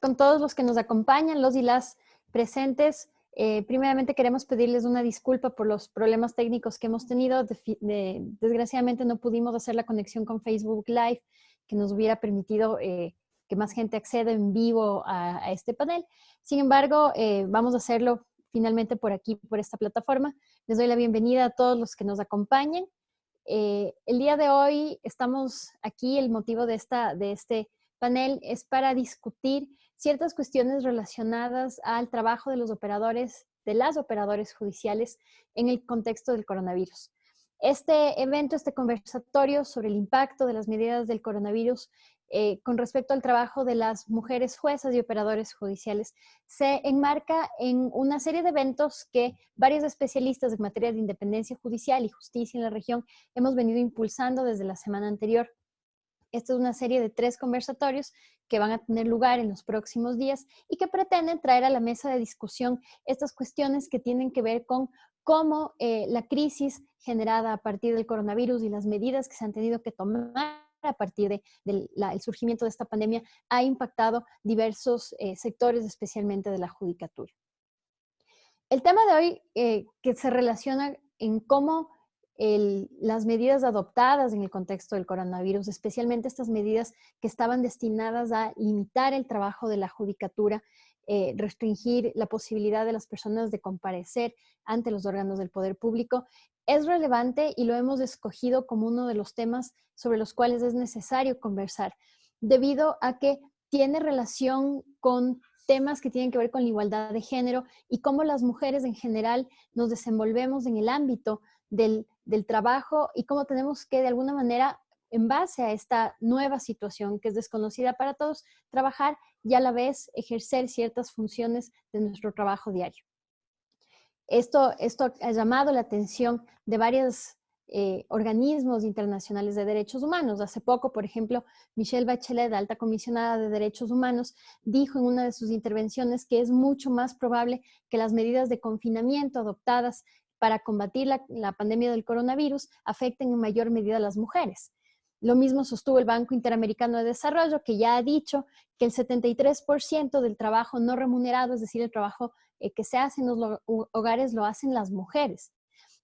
con todos los que nos acompañan, los y las presentes. Primeramente queremos pedirles una disculpa por los problemas técnicos que hemos tenido. Desgraciadamente no pudimos hacer la conexión con Facebook Live que nos hubiera permitido que más gente acceda en vivo a este panel. Sin embargo, vamos a hacerlo finalmente por aquí, por esta plataforma. Les doy la bienvenida a todos los que nos acompañan. El día de hoy estamos aquí, el motivo de este panel es para discutir ciertas cuestiones relacionadas al trabajo de los operadores, de las operadoras judiciales en el contexto del coronavirus. Este evento, este conversatorio sobre el impacto de las medidas del coronavirus con respecto al trabajo de las mujeres juezas y operadores judiciales se enmarca en una serie de eventos que varios especialistas en materia de independencia judicial y justicia en la región hemos venido impulsando desde la semana anterior. Esta es una serie de 3 conversatorios que van a tener lugar en los próximos días y que pretenden traer a la mesa de discusión estas cuestiones que tienen que ver con cómo la crisis generada a partir del coronavirus y las medidas que se han tenido que tomar a partir del surgimiento de esta pandemia ha impactado diversos sectores, especialmente de la judicatura. El tema de hoy que se relaciona en cómo las medidas adoptadas en el contexto del coronavirus, especialmente estas medidas que estaban destinadas a limitar el trabajo de la judicatura, restringir la posibilidad de las personas de comparecer ante los órganos del poder público, es relevante y lo hemos escogido como uno de los temas sobre los cuales es necesario conversar, debido a que tiene relación con temas que tienen que ver con la igualdad de género y cómo las mujeres en general nos desenvolvemos en el ámbito del trabajo y cómo tenemos que de alguna manera, en base a esta nueva situación que es desconocida para todos, trabajar y a la vez ejercer ciertas funciones de nuestro trabajo diario. Esto ha llamado la atención de varios organismos internacionales de derechos humanos. Hace poco, por ejemplo, Michelle Bachelet, alta comisionada de derechos humanos, dijo en una de sus intervenciones que es mucho más probable que las medidas de confinamiento adoptadas para combatir la pandemia del coronavirus afecten en mayor medida a las mujeres. Lo mismo sostuvo el Banco Interamericano de Desarrollo, que ya ha dicho que el 73% del trabajo no remunerado, es decir, el trabajo que se hace en los hogares, lo hacen las mujeres.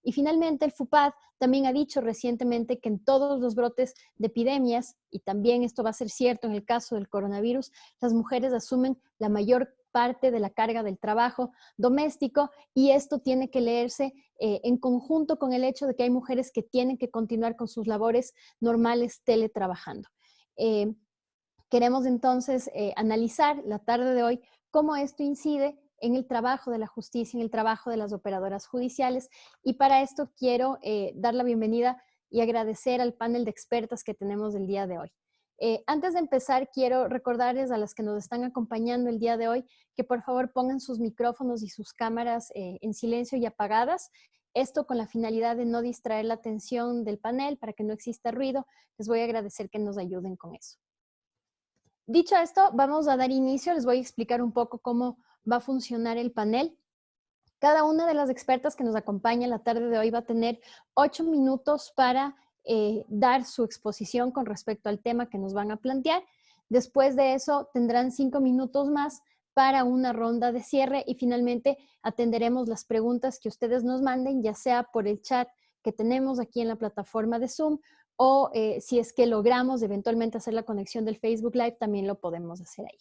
Y finalmente el FUPAD también ha dicho recientemente que en todos los brotes de epidemias, y también esto va a ser cierto en el caso del coronavirus, las mujeres asumen la mayor parte de la carga del trabajo doméstico y esto tiene que leerse en conjunto con el hecho de que hay mujeres que tienen que continuar con sus labores normales teletrabajando. Queremos entonces analizar la tarde de hoy cómo esto incide en el trabajo de la justicia, en el trabajo de las operadoras judiciales. Y para esto quiero dar la bienvenida y agradecer al panel de expertas que tenemos el día de hoy. Antes de empezar, quiero recordarles a las que nos están acompañando el día de hoy que por favor pongan sus micrófonos y sus cámaras en silencio y apagadas. Esto con la finalidad de no distraer la atención del panel para que no exista ruido. Les voy a agradecer que nos ayuden con eso. Dicho esto, vamos a dar inicio. Les voy a explicar un poco cómo va a funcionar el panel. Cada una de las expertas que nos acompaña la tarde de hoy va a tener 8 minutos para dar su exposición con respecto al tema que nos van a plantear. Después de eso tendrán 5 minutos más para una ronda de cierre y finalmente atenderemos las preguntas que ustedes nos manden, ya sea por el chat que tenemos aquí en la plataforma de Zoom o si es que logramos eventualmente hacer la conexión del Facebook Live, también lo podemos hacer ahí.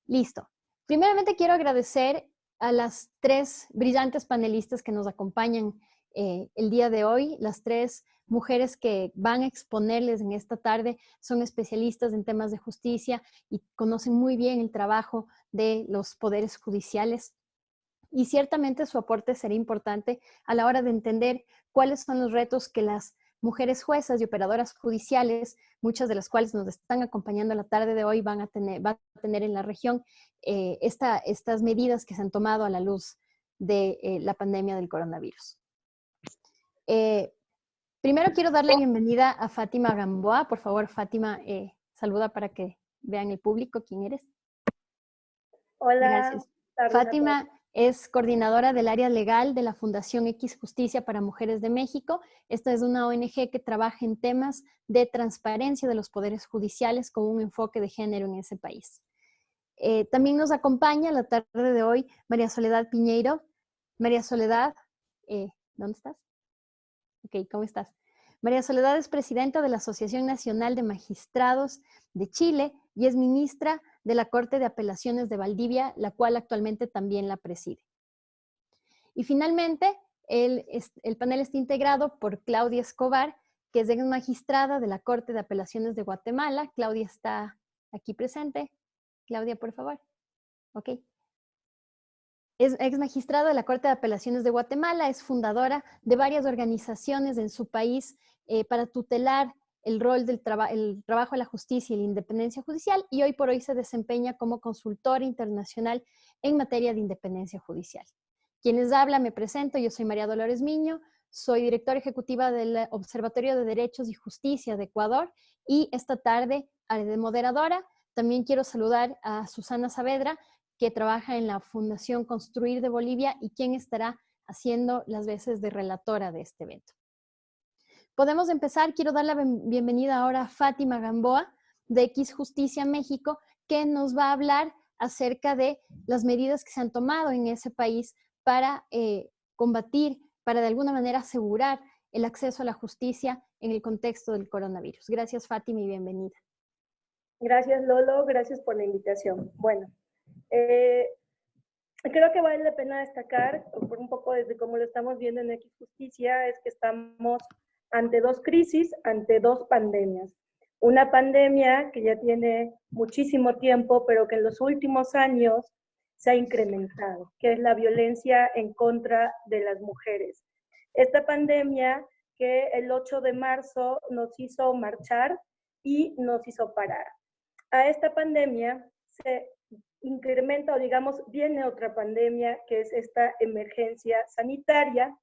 Listo. Primeramente quiero agradecer a las 3 brillantes panelistas que nos acompañan el día de hoy. Las 3 mujeres que van a exponerles en esta tarde son especialistas en temas de justicia y conocen muy bien el trabajo de los poderes judiciales. Y ciertamente su aporte será importante a la hora de entender cuáles son los retos que las mujeres juezas y operadoras judiciales, muchas de las cuales nos están acompañando la tarde de hoy, van a tener en la región estas medidas que se han tomado a la luz de la pandemia del coronavirus. Primero quiero darle bienvenida a Fátima Gamboa. Por favor, Fátima, saluda para que vean el público quién eres. Hola. Gracias. Fátima es coordinadora del área legal de la Fundación X Justicia para Mujeres de México. Esta es una ONG que trabaja en temas de transparencia de los poderes judiciales con un enfoque de género en ese país. También nos acompaña la tarde de hoy María Soledad Piñeiro. María Soledad, ¿dónde estás? Ok, ¿cómo estás? María Soledad es presidenta de la Asociación Nacional de Magistrados de Chile y es ministra de la Corte de Apelaciones de Valdivia, la cual actualmente también la preside. Y finalmente, el panel está integrado por Claudia Escobar, que es ex magistrada de la Corte de Apelaciones de Guatemala. Claudia está aquí presente. Claudia, por favor. Ok. Es ex magistrada de la Corte de Apelaciones de Guatemala, es fundadora de varias organizaciones en su país para tutelar el rol del el trabajo de la justicia y la independencia judicial, y hoy por hoy se desempeña como consultora internacional en materia de independencia judicial. Quien les habla, me presento, yo soy María Dolores Miño, soy directora ejecutiva del Observatorio de Derechos y Justicia de Ecuador, y esta tarde haré de moderadora. También quiero saludar a Susana Saavedra, que trabaja en la Fundación Construir de Bolivia y quien estará haciendo las veces de relatora de este evento. Podemos empezar. Quiero dar la bienvenida ahora a Fátima Gamboa, de X Justicia México, que nos va a hablar acerca de las medidas que se han tomado en ese país para combatir, para de alguna manera asegurar el acceso a la justicia en el contexto del coronavirus. Gracias, Fátima, y bienvenida. Gracias, Lolo. Gracias por la invitación. Bueno, creo que vale la pena destacar, por un poco desde cómo lo estamos viendo en X Justicia, es que estamos ante dos crisis, ante dos pandemias. Una pandemia que ya tiene muchísimo tiempo, pero que en los últimos años se ha incrementado, que es la violencia en contra de las mujeres. Esta pandemia que el 8 de marzo nos hizo marchar y nos hizo parar. A esta pandemia se incrementa, o digamos, viene otra pandemia, que es esta emergencia sanitaria,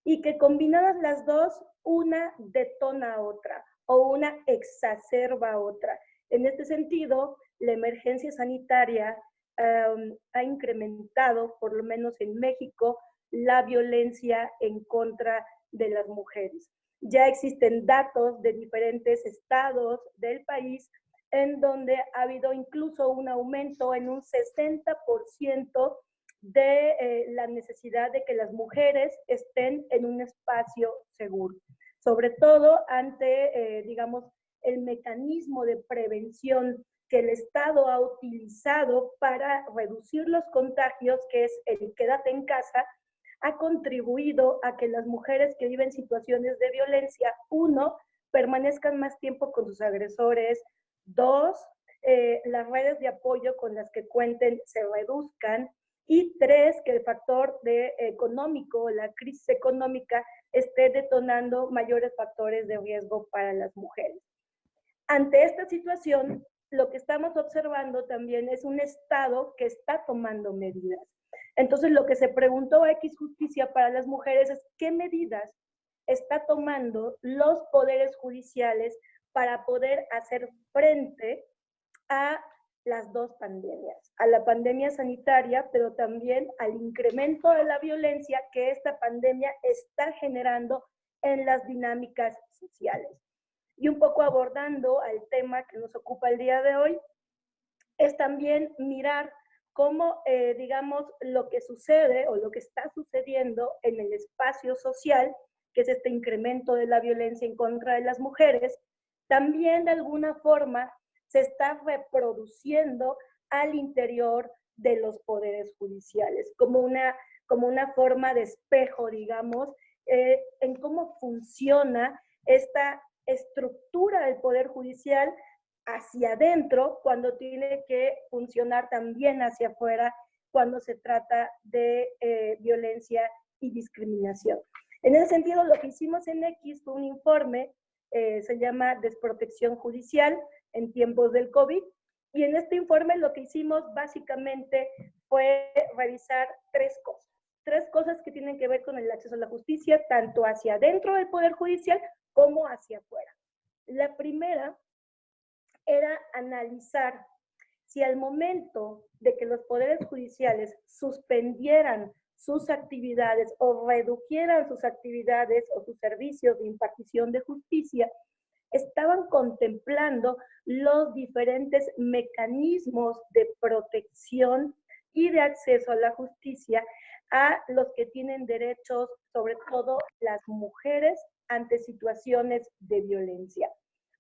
y que combinadas las dos, una detona a otra, o una exacerba a otra. En este sentido, la emergencia sanitaria ha incrementado, por lo menos en México, la violencia en contra de las mujeres. Ya existen datos de diferentes estados del país en donde ha habido incluso un aumento en un 60% de la necesidad de que las mujeres estén en un espacio seguro, sobre todo ante, digamos, el mecanismo de prevención que el Estado ha utilizado para reducir los contagios, que es el quédate en casa, ha contribuido a que las mujeres que viven situaciones de violencia, uno, permanezcan más tiempo con sus agresores, dos, las redes de apoyo con las que cuenten se reduzcan, y tres, que el factor económico, la crisis económica, esté detonando mayores factores de riesgo para las mujeres. Ante esta situación, lo que estamos observando también es un Estado que está tomando medidas. Entonces, lo que se preguntó a X Justicia para las mujeres es qué medidas está tomando los poderes judiciales para poder hacer frente a las dos pandemias, a la pandemia sanitaria, pero también al incremento de la violencia que esta pandemia está generando en las dinámicas sociales. Y un poco abordando al tema que nos ocupa el día de hoy, es también mirar cómo, digamos, lo que sucede o lo que está sucediendo en el espacio social, que es este incremento de la violencia en contra de las mujeres, también de alguna forma se está reproduciendo al interior de los poderes judiciales, como una forma de espejo, digamos, en cómo funciona esta estructura del Poder Judicial hacia adentro cuando tiene que funcionar también hacia afuera cuando se trata de violencia y discriminación. En ese sentido, lo que hicimos en X fue un informe, se llama Desprotección Judicial en tiempos del COVID, y en este informe lo que hicimos básicamente fue revisar tres cosas que tienen que ver con el acceso a la justicia, tanto hacia adentro del Poder Judicial como hacia afuera. La primera era analizar si al momento de que los poderes judiciales suspendieran sus actividades o redujeran sus actividades o sus servicios de impartición de justicia, estaban contemplando los diferentes mecanismos de protección y de acceso a la justicia a los que tienen derechos, sobre todo las mujeres, ante situaciones de violencia.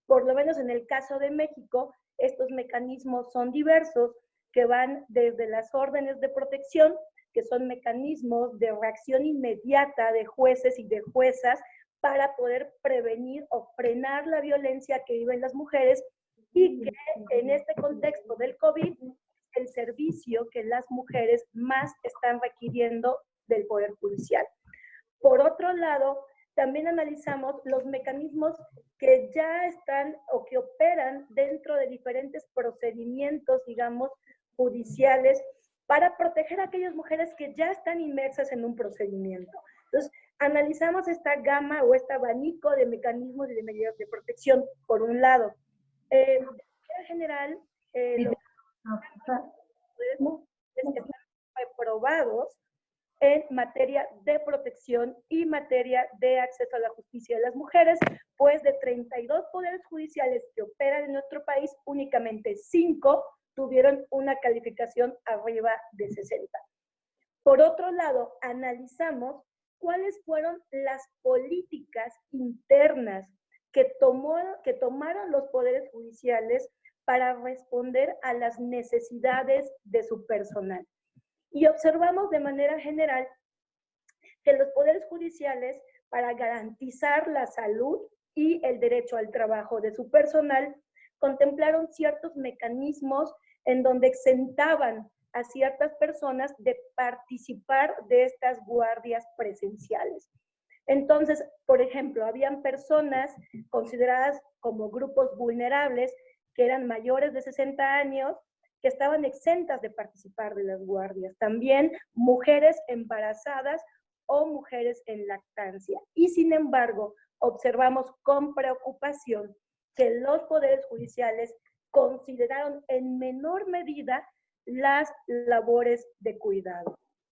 Por lo menos en el caso de México, estos mecanismos son diversos, que van desde las órdenes de protección, que son mecanismos de reacción inmediata de jueces y de juezas para poder prevenir o frenar la violencia que viven las mujeres, y que en este contexto del COVID, el servicio que las mujeres más están requiriendo del Poder Judicial. Por otro lado, también analizamos los mecanismos que ya están o que operan dentro de diferentes procedimientos, digamos, judiciales, para proteger a aquellas mujeres que ya están inmersas en un procedimiento. Entonces, analizamos esta gama o este abanico de mecanismos y de medidas de protección, por un lado. De manera general, los que están reprobados en materia de protección y materia de acceso a la justicia de las mujeres, pues de 32 poderes judiciales que operan en nuestro país, únicamente 5 tuvieron una calificación arriba de 60. Por otro lado, analizamos cuáles fueron las políticas internas que tomaron los poderes judiciales para responder a las necesidades de su personal. Y observamos de manera general que los poderes judiciales, para garantizar la salud y el derecho al trabajo de su personal, contemplaron ciertos mecanismos en donde exentaban a ciertas personas de participar de estas guardias presenciales. Entonces, por ejemplo, habían personas consideradas como grupos vulnerables que eran mayores de 60 años, que estaban exentas de participar de las guardias. También mujeres embarazadas o mujeres en lactancia. Y sin embargo, observamos con preocupación que los poderes judiciales consideraron en menor medida las labores de cuidado.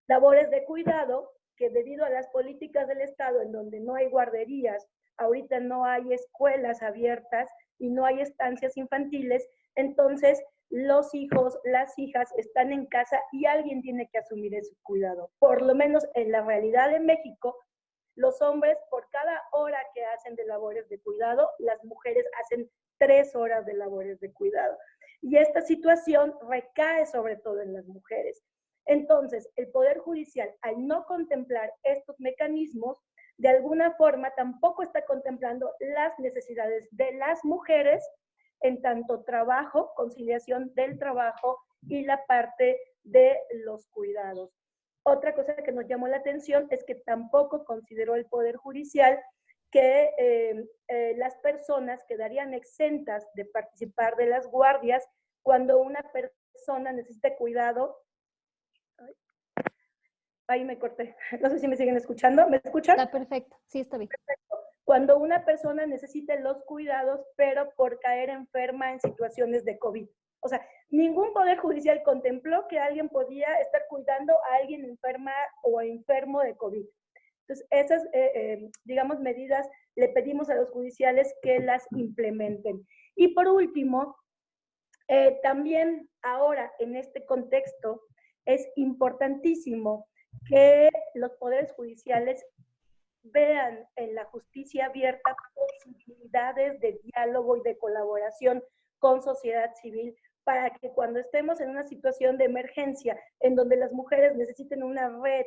Labores de cuidado que, debido a las políticas del Estado, en donde no hay guarderías, ahorita no hay escuelas abiertas y no hay estancias infantiles, entonces los hijos, las hijas están en casa y alguien tiene que asumir ese cuidado. Por lo menos en la realidad de México, los hombres, por cada hora que hacen de labores de cuidado, las mujeres hacen 3 horas de labores de cuidado. Y esta situación recae sobre todo en las mujeres. Entonces, el Poder Judicial, al no contemplar estos mecanismos, de alguna forma tampoco está contemplando las necesidades de las mujeres en tanto trabajo, conciliación del trabajo y la parte de los cuidados. Otra cosa que nos llamó la atención es que tampoco consideró el Poder Judicial que las personas quedarían exentas de participar de las guardias cuando una persona necesita cuidado. Ahí me corté. No sé si me siguen escuchando. ¿Me escuchan? Está perfecto. Sí, está bien. Perfecto. Cuando una persona necesita los cuidados, pero por caer enferma en situaciones de COVID. O sea, ningún poder judicial contempló que alguien podía estar cuidando a alguien enferma o enfermo de COVID. Entonces, esas, digamos, medidas le pedimos a los judiciales que las implementen. Y por último, también ahora en este contexto es importantísimo que los poderes judiciales vean en la justicia abierta posibilidades de diálogo y de colaboración con sociedad civil, para que cuando estemos en una situación de emergencia en donde las mujeres necesiten una red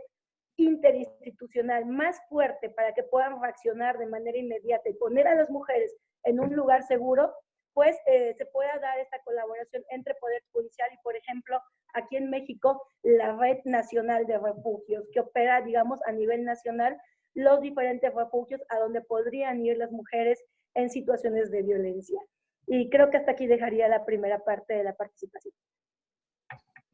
interinstitucional más fuerte para que puedan reaccionar de manera inmediata y poner a las mujeres en un lugar seguro, pues se pueda dar esta colaboración entre Poder Judicial y, por ejemplo, aquí en México, la Red Nacional de Refugios, que opera, digamos, a nivel nacional los diferentes refugios a donde podrían ir las mujeres en situaciones de violencia. Y creo que hasta aquí dejaría la primera parte de la participación.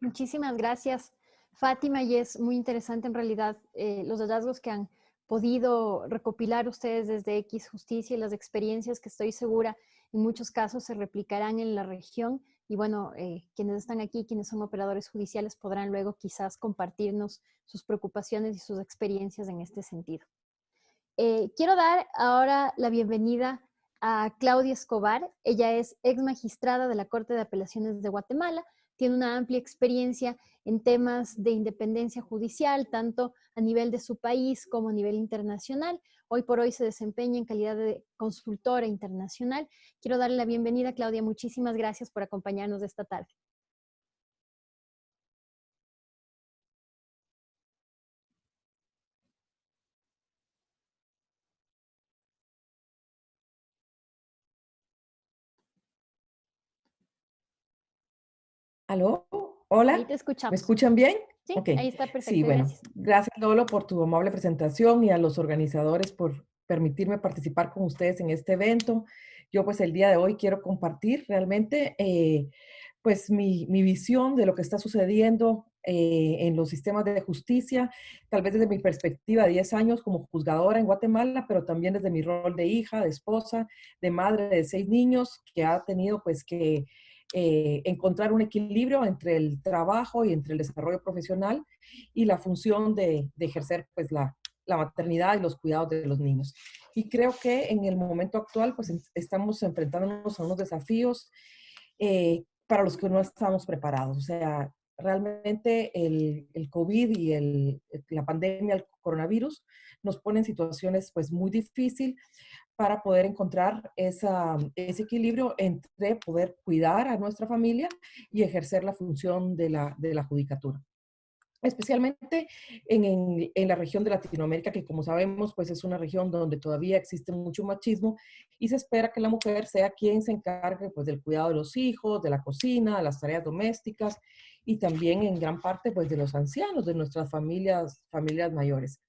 Muchísimas gracias, Fátima, y es muy interesante en realidad los hallazgos que han podido recopilar ustedes desde X Justicia y las experiencias que estoy segura en muchos casos se replicarán en la región. Y bueno, quienes están aquí, quienes son operadores judiciales, podrán luego quizás compartirnos sus preocupaciones y sus experiencias en este sentido. Quiero dar ahora la bienvenida a Claudia Escobar. Ella es ex magistrada de la Corte de Apelaciones de Guatemala, tiene una amplia experiencia en temas de independencia judicial, tanto a nivel de su país como a nivel internacional. Hoy por hoy se desempeña en calidad de consultora internacional. Quiero darle la bienvenida, Claudia. Muchísimas gracias por acompañarnos esta tarde. ¿Aló? Ahí Hola, te ¿me escuchamos. escuchan bien? Sí, Ok, ahí está sí, perfecto. bueno, Gracias. gracias Lolo por tu amable presentación y a los organizadores por permitirme participar con ustedes en este evento. Yo pues el día de hoy quiero compartir realmente pues mi visión de lo que está sucediendo en los sistemas de justicia, tal vez desde mi perspectiva de 10 años como juzgadora en Guatemala, pero también desde mi rol de hija, de esposa, de madre de 6 niños que ha tenido pues que encontrar un equilibrio entre el trabajo y entre el desarrollo profesional y la función de ejercer pues la maternidad y los cuidados de los niños. Y creo que en el momento actual pues estamos enfrentándonos a unos desafíos para los que no estamos preparados. O sea, realmente el COVID y la pandemia, el coronavirus, nos pone en situaciones pues muy difíciles para poder encontrar ese equilibrio entre poder cuidar a nuestra familia y ejercer la función de la judicatura. Especialmente en la región de Latinoamérica, que como sabemos, pues es una región donde todavía existe mucho machismo y se espera que la mujer sea quien se encargue pues del cuidado de los hijos, de la cocina, de las tareas domésticas y también en gran parte pues de los ancianos, de nuestras familias mayores.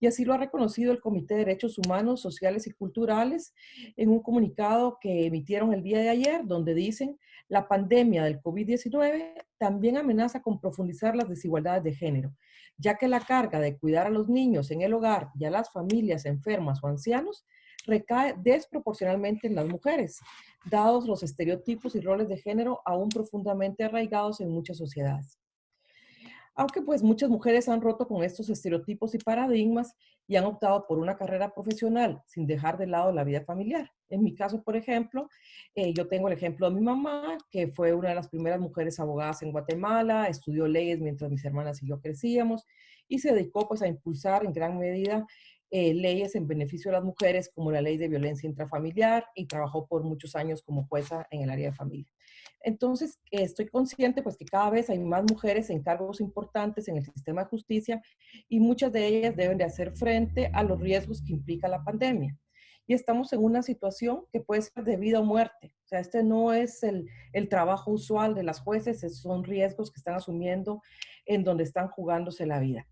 Y así lo ha reconocido el Comité de Derechos Humanos, Sociales y Culturales en un comunicado que emitieron el día de ayer, donde dicen: la pandemia del COVID-19 también amenaza con profundizar las desigualdades de género, ya que la carga de cuidar a los niños en el hogar y a las familias enfermas o ancianos recae desproporcionalmente en las mujeres, dados los estereotipos y roles de género aún profundamente arraigados en muchas sociedades. Aunque pues muchas mujeres han roto con estos estereotipos y paradigmas y han optado por una carrera profesional sin dejar de lado la vida familiar. En mi caso, por ejemplo, yo tengo el ejemplo de mi mamá, que fue una de las primeras mujeres abogadas en Guatemala, estudió leyes mientras mis hermanas y yo crecíamos y se dedicó pues a impulsar en gran medida leyes en beneficio de las mujeres como la ley de violencia intrafamiliar y trabajó por muchos años como jueza en el área de familia. Entonces, estoy consciente pues que cada vez hay más mujeres en cargos importantes en el sistema de justicia y muchas de ellas deben de hacer frente a los riesgos que implica la pandemia. Y estamos en una situación que puede ser de vida o muerte. O sea, este no es el trabajo usual de las jueces, son riesgos que están asumiendo en donde están jugándose la vida.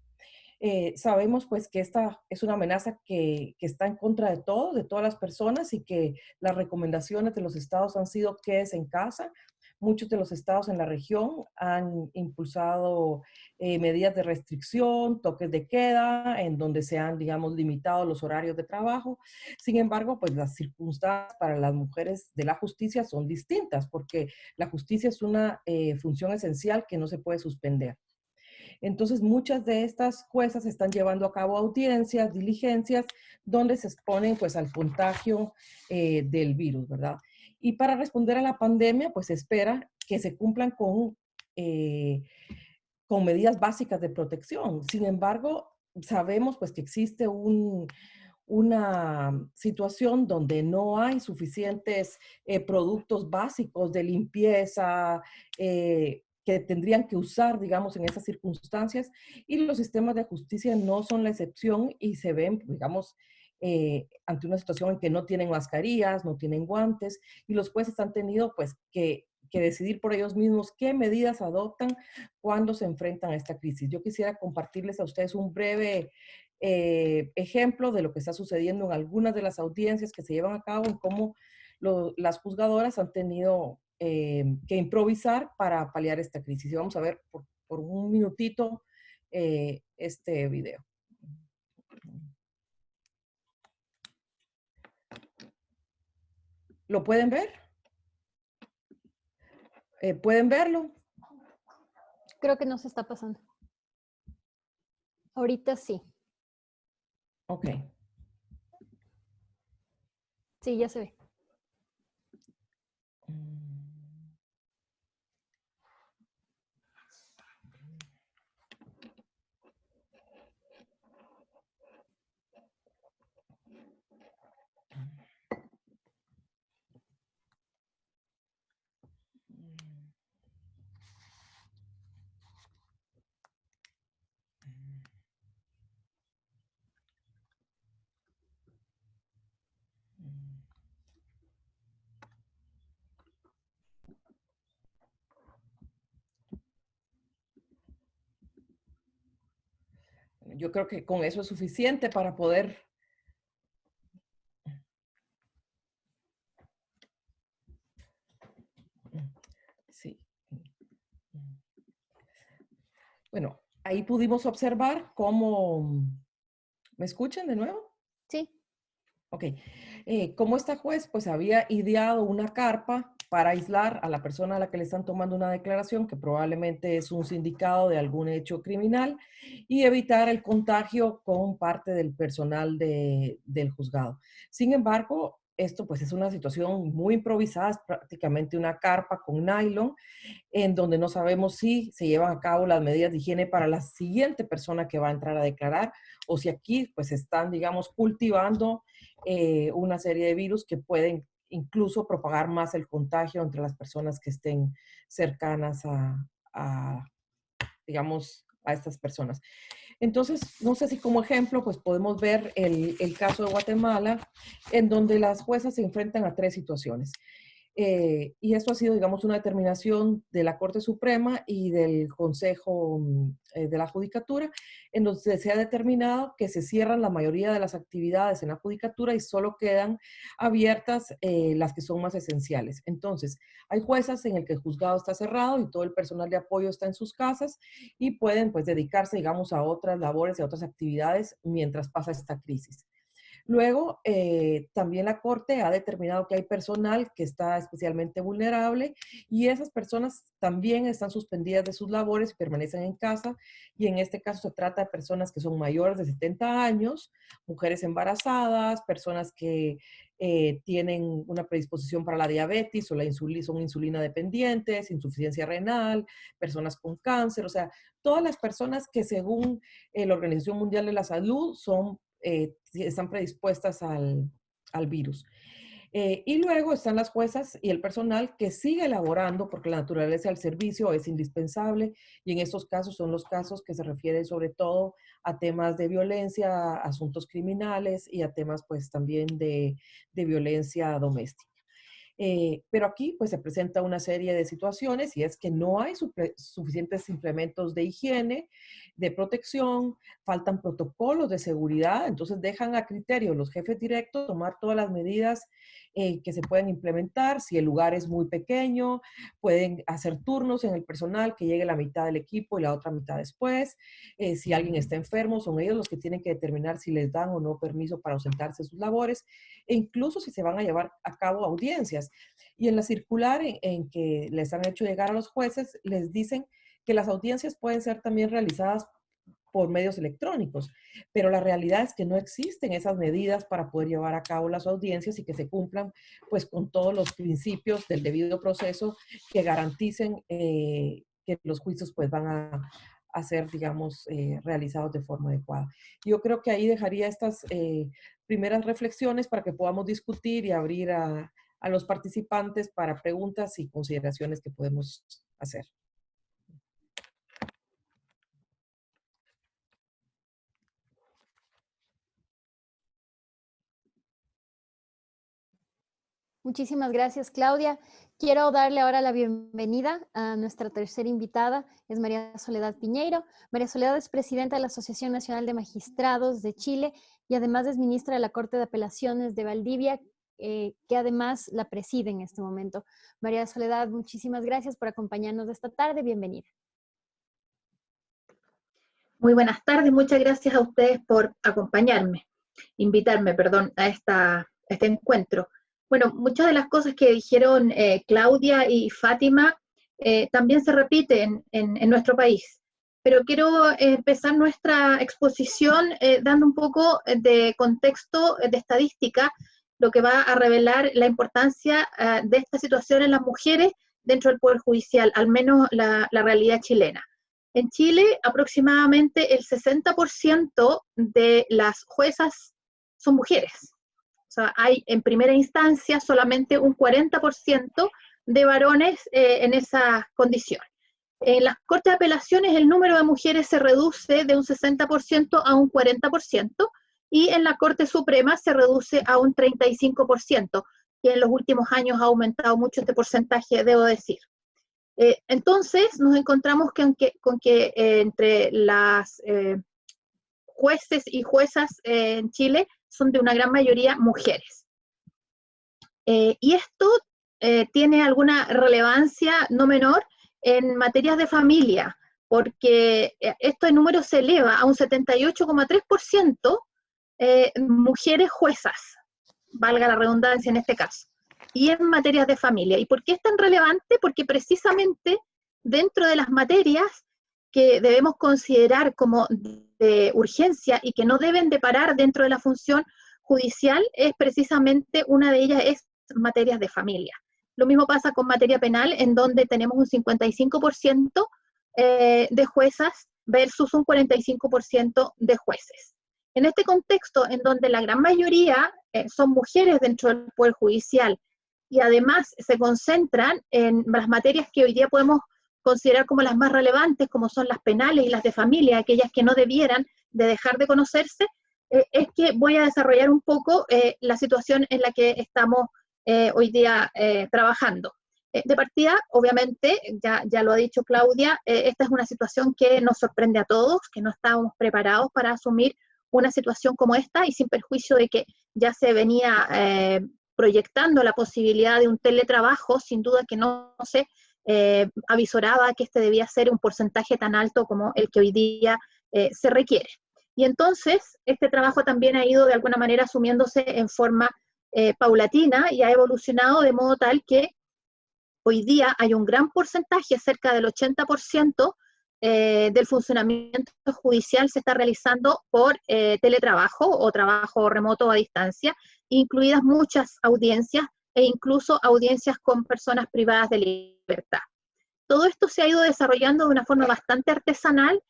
Sabemos pues que esta es una amenaza que está en contra de todo, de todas las personas y que las recomendaciones de los estados han sido quédese en casa. Muchos de los estados en la región han impulsado medidas de restricción, toques de queda, en donde se han, digamos, limitado los horarios de trabajo. Sin embargo, pues las circunstancias para las mujeres de la justicia son distintas, porque la justicia es una función esencial que no se puede suspender. Entonces, muchas de estas juezas están llevando a cabo audiencias, diligencias, donde se exponen pues al contagio del virus, ¿verdad? Y para responder a la pandemia, pues se espera que se cumplan con medidas básicas de protección. Sin embargo, sabemos pues que existe una situación donde no hay suficientes productos básicos de limpieza que tendrían que usar, digamos, en esas circunstancias, y los sistemas de justicia no son la excepción y se ven, digamos, ante una situación en que no tienen mascarillas, no tienen guantes, y los jueces han tenido, pues, que decidir por ellos mismos qué medidas adoptan cuando se enfrentan a esta crisis. Yo quisiera compartirles a ustedes un breve ejemplo de lo que está sucediendo en algunas de las audiencias que se llevan a cabo, en cómo las juzgadoras han tenido que improvisar para paliar esta crisis. Y vamos a ver por un minutito este video. ¿Lo pueden ver? ¿Pueden verlo? Creo que no se está pasando. Ahorita sí. Ok. Sí, ya se ve. yo creo que con eso es suficiente para poder... Sí. Bueno, ahí pudimos observar cómo... ¿Me escuchan de nuevo? Sí. Ok. Como esta juez pues había ideado una carpa para aislar a la persona a la que le están tomando una declaración, que probablemente es un sindicado de algún hecho criminal, y evitar el contagio con parte del personal del juzgado. Sin embargo, esto pues es una situación muy improvisada, es prácticamente una carpa con nylon, en donde no sabemos si se llevan a cabo las medidas de higiene para la siguiente persona que va a entrar a declarar, o si aquí pues están, digamos, cultivando una serie de virus que pueden incluso propagar más el contagio entre las personas que estén cercanas digamos, a estas personas. Entonces, no sé si como ejemplo, pues podemos ver el caso de Guatemala, en donde las juezas se enfrentan a tres situaciones. Y esto ha sido, digamos, una determinación de la Corte Suprema y del Consejo de la Judicatura, en donde se ha determinado que se cierran la mayoría de las actividades en la Judicatura y solo quedan abiertas las que son más esenciales. Entonces, hay juezas en el que el juzgado está cerrado y todo el personal de apoyo está en sus casas y pueden, pues, dedicarse, digamos, a otras labores y a otras actividades mientras pasa esta crisis. Luego, también la Corte ha determinado que hay personal que está especialmente vulnerable y esas personas también están suspendidas de sus labores y permanecen en casa. Y en este caso se trata de personas que son mayores de 70 años, mujeres embarazadas, personas que tienen una predisposición para la diabetes o son insulina dependientes, insuficiencia renal, personas con cáncer, o sea, todas las personas que según la Organización Mundial de la Salud están predispuestas al virus. Y luego están las juezas y el personal que sigue elaborando porque la naturaleza del servicio es indispensable y en estos casos son los casos que se refieren sobre todo a temas de violencia, asuntos criminales y a temas pues también de violencia doméstica. Pero aquí pues se presenta una serie de situaciones y es que no hay suficientes implementos de higiene, de protección, faltan protocolos de seguridad, entonces dejan a criterio los jefes directos tomar todas las medidas que se pueden implementar. Si el lugar es muy pequeño, pueden hacer turnos en el personal, que llegue la mitad del equipo y la otra mitad después. Si alguien está enfermo, son ellos los que tienen que determinar si les dan o no permiso para ausentarse de sus labores, e incluso si se van a llevar a cabo audiencias. Y en la circular en que les han hecho llegar a los jueces, les dicen que las audiencias pueden ser también realizadas por medios electrónicos, pero la realidad es que no existen esas medidas para poder llevar a cabo las audiencias y que se cumplan pues con todos los principios del debido proceso que garanticen que los juicios pues van a ser, digamos, realizados de forma adecuada. Yo creo que ahí dejaría estas primeras reflexiones para que podamos discutir y abrir a los participantes para preguntas y consideraciones que podemos hacer. Muchísimas gracias, Claudia. Quiero darle ahora la bienvenida a nuestra tercera invitada, es María Soledad Piñeiro. María Soledad es presidenta de la Asociación Nacional de Magistrados de Chile y además es ministra de la Corte de Apelaciones de Valdivia, que además la preside en este momento. María Soledad, muchísimas gracias por acompañarnos esta tarde. Bienvenida. Muy buenas tardes, muchas gracias a ustedes por invitarme, a este encuentro. Bueno, muchas de las cosas que dijeron Claudia y Fátima también se repiten en nuestro país, pero quiero empezar nuestra exposición dando un poco de contexto de estadística, lo que va a revelar la importancia de esta situación en las mujeres dentro del Poder Judicial, al menos la realidad chilena. En Chile, aproximadamente el 60% de las juezas son mujeres. O sea, hay en primera instancia solamente un 40% de varones en esa condición. En las Cortes de Apelaciones el número de mujeres se reduce de un 60% a un 40%, y en la Corte Suprema se reduce a un 35%, y en los últimos años ha aumentado mucho este porcentaje, debo decir. Entonces nos encontramos con que entre las jueces y juezas en Chile son de una gran mayoría mujeres. Y esto tiene alguna relevancia no menor en materias de familia, porque este número se eleva a un 78,3% mujeres juezas, valga la redundancia en este caso, y en materias de familia. ¿Y por qué es tan relevante? Porque precisamente dentro de las materias que debemos considerar como de urgencia y que no deben de parar dentro de la función judicial, es precisamente una de ellas es materias de familia. Lo mismo pasa con materia penal, en donde tenemos un 55% de juezas versus un 45% de jueces. En este contexto, en donde la gran mayoría son mujeres dentro del Poder Judicial y además se concentran en las materias que hoy día podemos considerar como las más relevantes, como son las penales y las de familia, aquellas que no debieran de dejar de conocerse, es que voy a desarrollar un poco la situación en la que estamos hoy día trabajando. De partida, obviamente, ya lo ha dicho Claudia, esta es una situación que nos sorprende a todos, que no estábamos preparados para asumir una situación como esta, y sin perjuicio de que ya se venía proyectando la posibilidad de un teletrabajo, sin duda que no se avisoraba que este debía ser un porcentaje tan alto como el que hoy día se requiere. Y entonces, este trabajo también ha ido de alguna manera asumiéndose en forma paulatina y ha evolucionado de modo tal que hoy día hay un gran porcentaje, cerca del 80%, del funcionamiento judicial se está realizando por teletrabajo o trabajo remoto a distancia, incluidas muchas audiencias e incluso audiencias con personas privadas de libertad. Todo esto se ha ido desarrollando de una forma bastante artesanal,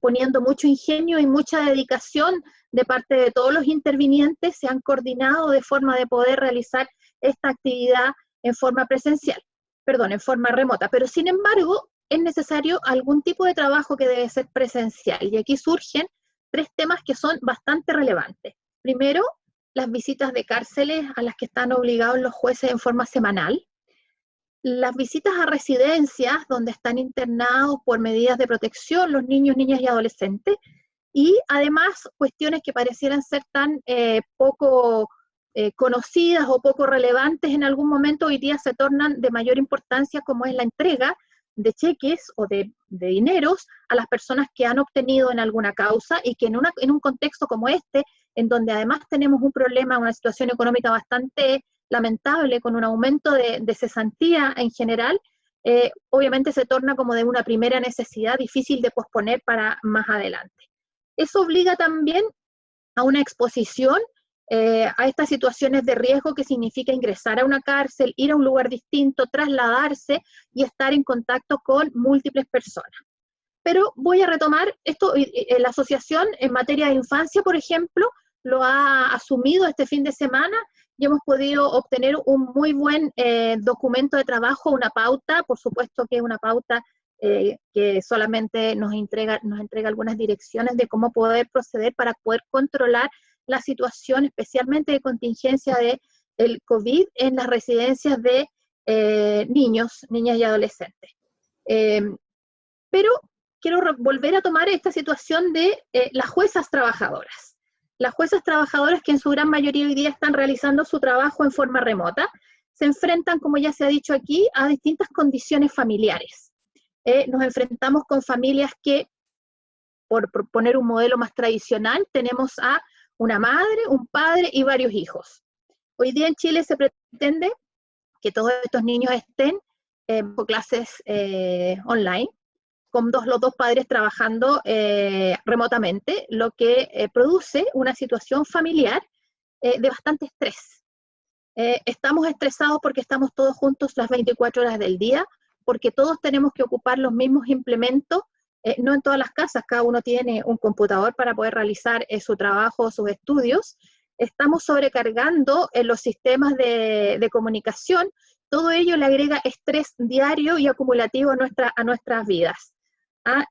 poniendo mucho ingenio y mucha dedicación de parte de todos los intervinientes. Se han coordinado de forma de poder realizar esta actividad en forma presencial, en forma remota, pero sin embargo es necesario algún tipo de trabajo que debe ser presencial, y aquí surgen tres temas que son bastante relevantes. Primero, las visitas de cárceles a las que están obligados los jueces en forma semanal, las visitas a residencias donde están internados por medidas de protección los niños, niñas y adolescentes, y además cuestiones que parecieran ser tan poco conocidas o poco relevantes en algún momento, hoy día se tornan de mayor importancia, como es la entrega de cheques o de dineros a las personas que han obtenido en alguna causa, y que en un contexto como este, en donde además tenemos un problema, una situación económica bastante lamentable, con un aumento de cesantía en general, obviamente se torna como de una primera necesidad difícil de posponer para más adelante. Eso obliga también a una exposición a estas situaciones de riesgo que significa ingresar a una cárcel, ir a un lugar distinto, trasladarse y estar en contacto con múltiples personas. Pero voy a retomar esto, la asociación en materia de infancia, por ejemplo, lo ha asumido este fin de semana y hemos podido obtener un muy buen documento de trabajo, una pauta, por supuesto que es una pauta que solamente nos entrega algunas direcciones de cómo poder proceder para poder controlar la situación, especialmente de contingencia del COVID en las residencias de niños, niñas y adolescentes. Pero quiero volver a tomar esta situación de las juezas trabajadoras. Las juezas trabajadoras, que en su gran mayoría hoy día están realizando su trabajo en forma remota, se enfrentan, como ya se ha dicho aquí, a distintas condiciones familiares. Nos enfrentamos con familias que, por poner un modelo más tradicional, tenemos a una madre, un padre y varios hijos. Hoy día en Chile se pretende que todos estos niños estén por clases online, con los dos padres trabajando remotamente, lo que produce una situación familiar de bastante estrés. Estamos estresados porque estamos todos juntos las 24 horas del día, porque todos tenemos que ocupar los mismos implementos. No en todas las casas, cada uno tiene un computador para poder realizar su trabajo o sus estudios. Estamos sobrecargando los sistemas de comunicación. Todo ello le agrega estrés diario y acumulativo a nuestras vidas.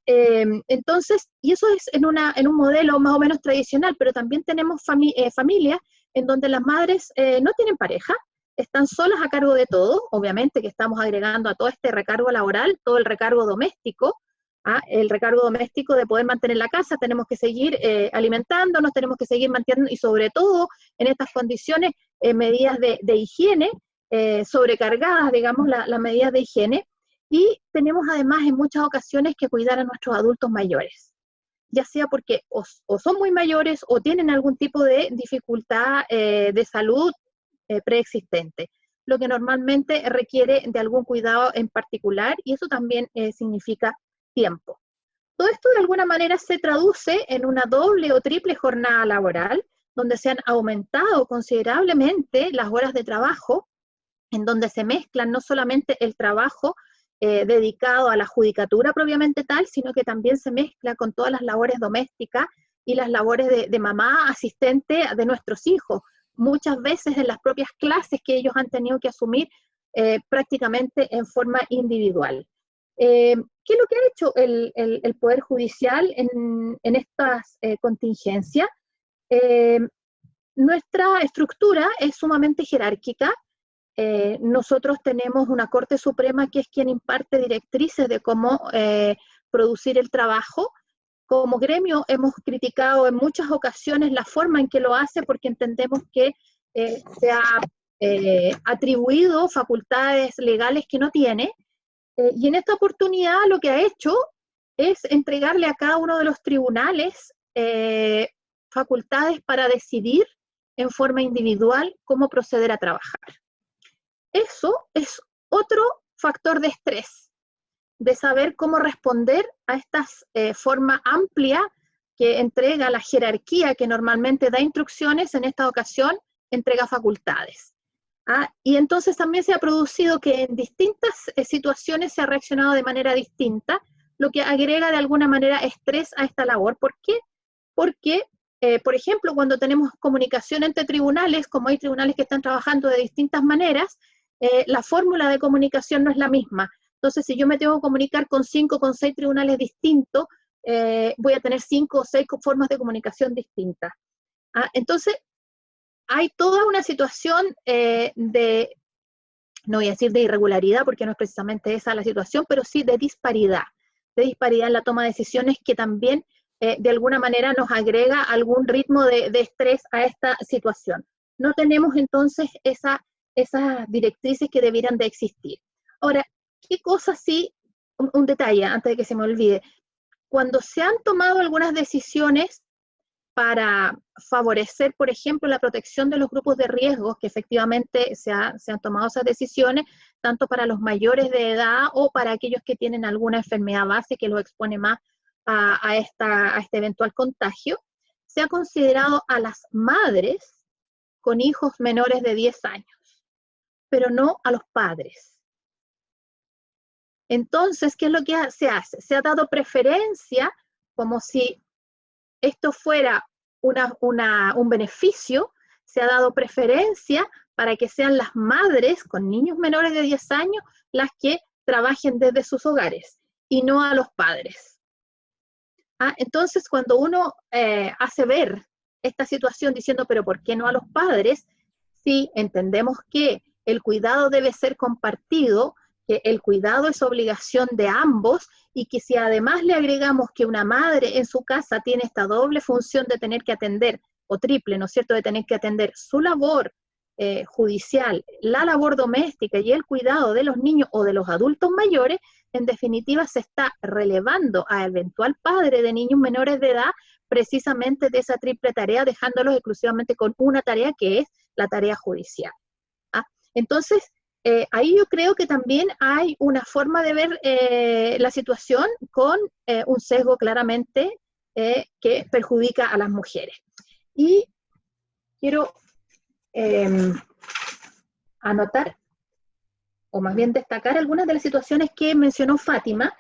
Entonces, y eso es en un modelo más o menos tradicional, pero también tenemos familias en donde las madres no tienen pareja, están solas a cargo de todo. Obviamente que estamos agregando a todo este recargo laboral, todo el recargo doméstico, El recargo doméstico de poder mantener la casa, tenemos que seguir alimentándonos, tenemos que seguir manteniendo, y sobre todo en estas condiciones, medidas de higiene, sobrecargadas, digamos, las medidas de higiene, y tenemos además en muchas ocasiones que cuidar a nuestros adultos mayores, ya sea porque o son muy mayores o tienen algún tipo de dificultad de salud preexistente, lo que normalmente requiere de algún cuidado en particular, y eso también significa tiempo. Todo esto de alguna manera se traduce en una doble o triple jornada laboral, donde se han aumentado considerablemente las horas de trabajo, en donde se mezclan no solamente el trabajo dedicado a la judicatura propiamente tal, sino que también se mezcla con todas las labores domésticas y las labores de mamá asistente de nuestros hijos, muchas veces en las propias clases que ellos han tenido que asumir prácticamente en forma individual. ¿Qué es lo que ha hecho el Poder Judicial en estas contingencias? Nuestra estructura es sumamente jerárquica. Nosotros tenemos una Corte Suprema que es quien imparte directrices de cómo producir el trabajo. Como gremio hemos criticado en muchas ocasiones la forma en que lo hace, porque entendemos que se ha atribuido facultades legales que no tiene, y en esta oportunidad lo que ha hecho es entregarle a cada uno de los tribunales facultades para decidir en forma individual cómo proceder a trabajar. Eso es otro factor de estrés, de saber cómo responder a esta forma amplia que entrega la jerarquía, que normalmente da instrucciones, en esta ocasión entrega facultades. Y entonces también se ha producido que en distintas situaciones se ha reaccionado de manera distinta, lo que agrega de alguna manera estrés a esta labor. ¿Por qué? Porque, por ejemplo, cuando tenemos comunicación entre tribunales, como hay tribunales que están trabajando de distintas maneras, la fórmula de comunicación no es la misma. Entonces, si yo me tengo que comunicar con 5, con 6 tribunales distintos, voy a tener 5 o 6 formas de comunicación distintas. Entonces, hay toda una situación no voy a decir de irregularidad, porque no es precisamente esa la situación, pero sí de disparidad en la toma de decisiones, que también de alguna manera nos agrega algún ritmo de estrés a esta situación. No tenemos entonces esas directrices que debieran de existir. Ahora, ¿qué cosas sí? Un detalle antes de que se me olvide. Cuando se han tomado algunas decisiones para favorecer, por ejemplo, la protección de los grupos de riesgo, que efectivamente se han tomado esas decisiones, tanto para los mayores de edad o para aquellos que tienen alguna enfermedad base que los expone más a este eventual contagio, se ha considerado a las madres con hijos menores de 10 años, pero no a los padres. Entonces, ¿qué es lo que se hace? Se ha dado preferencia, como si esto fuera un beneficio, se ha dado preferencia para que sean las madres con niños menores de 10 años las que trabajen desde sus hogares y no a los padres. Entonces, cuando uno hace ver esta situación diciendo, pero ¿por qué no a los padres? Sí, entendemos que el cuidado debe ser compartido, que el cuidado es obligación de ambos, y que si además le agregamos que una madre en su casa tiene esta doble función de tener que atender, o triple, ¿no es cierto?, de tener que atender su labor judicial, la labor doméstica y el cuidado de los niños o de los adultos mayores, en definitiva se está relevando al eventual padre de niños menores de edad precisamente de esa triple tarea, dejándolos exclusivamente con una tarea, que es la tarea judicial. Entonces, ahí yo creo que también hay una forma de ver la situación con un sesgo claramente que perjudica a las mujeres. Y quiero anotar, o más bien destacar, algunas de las situaciones que mencionó Fátima,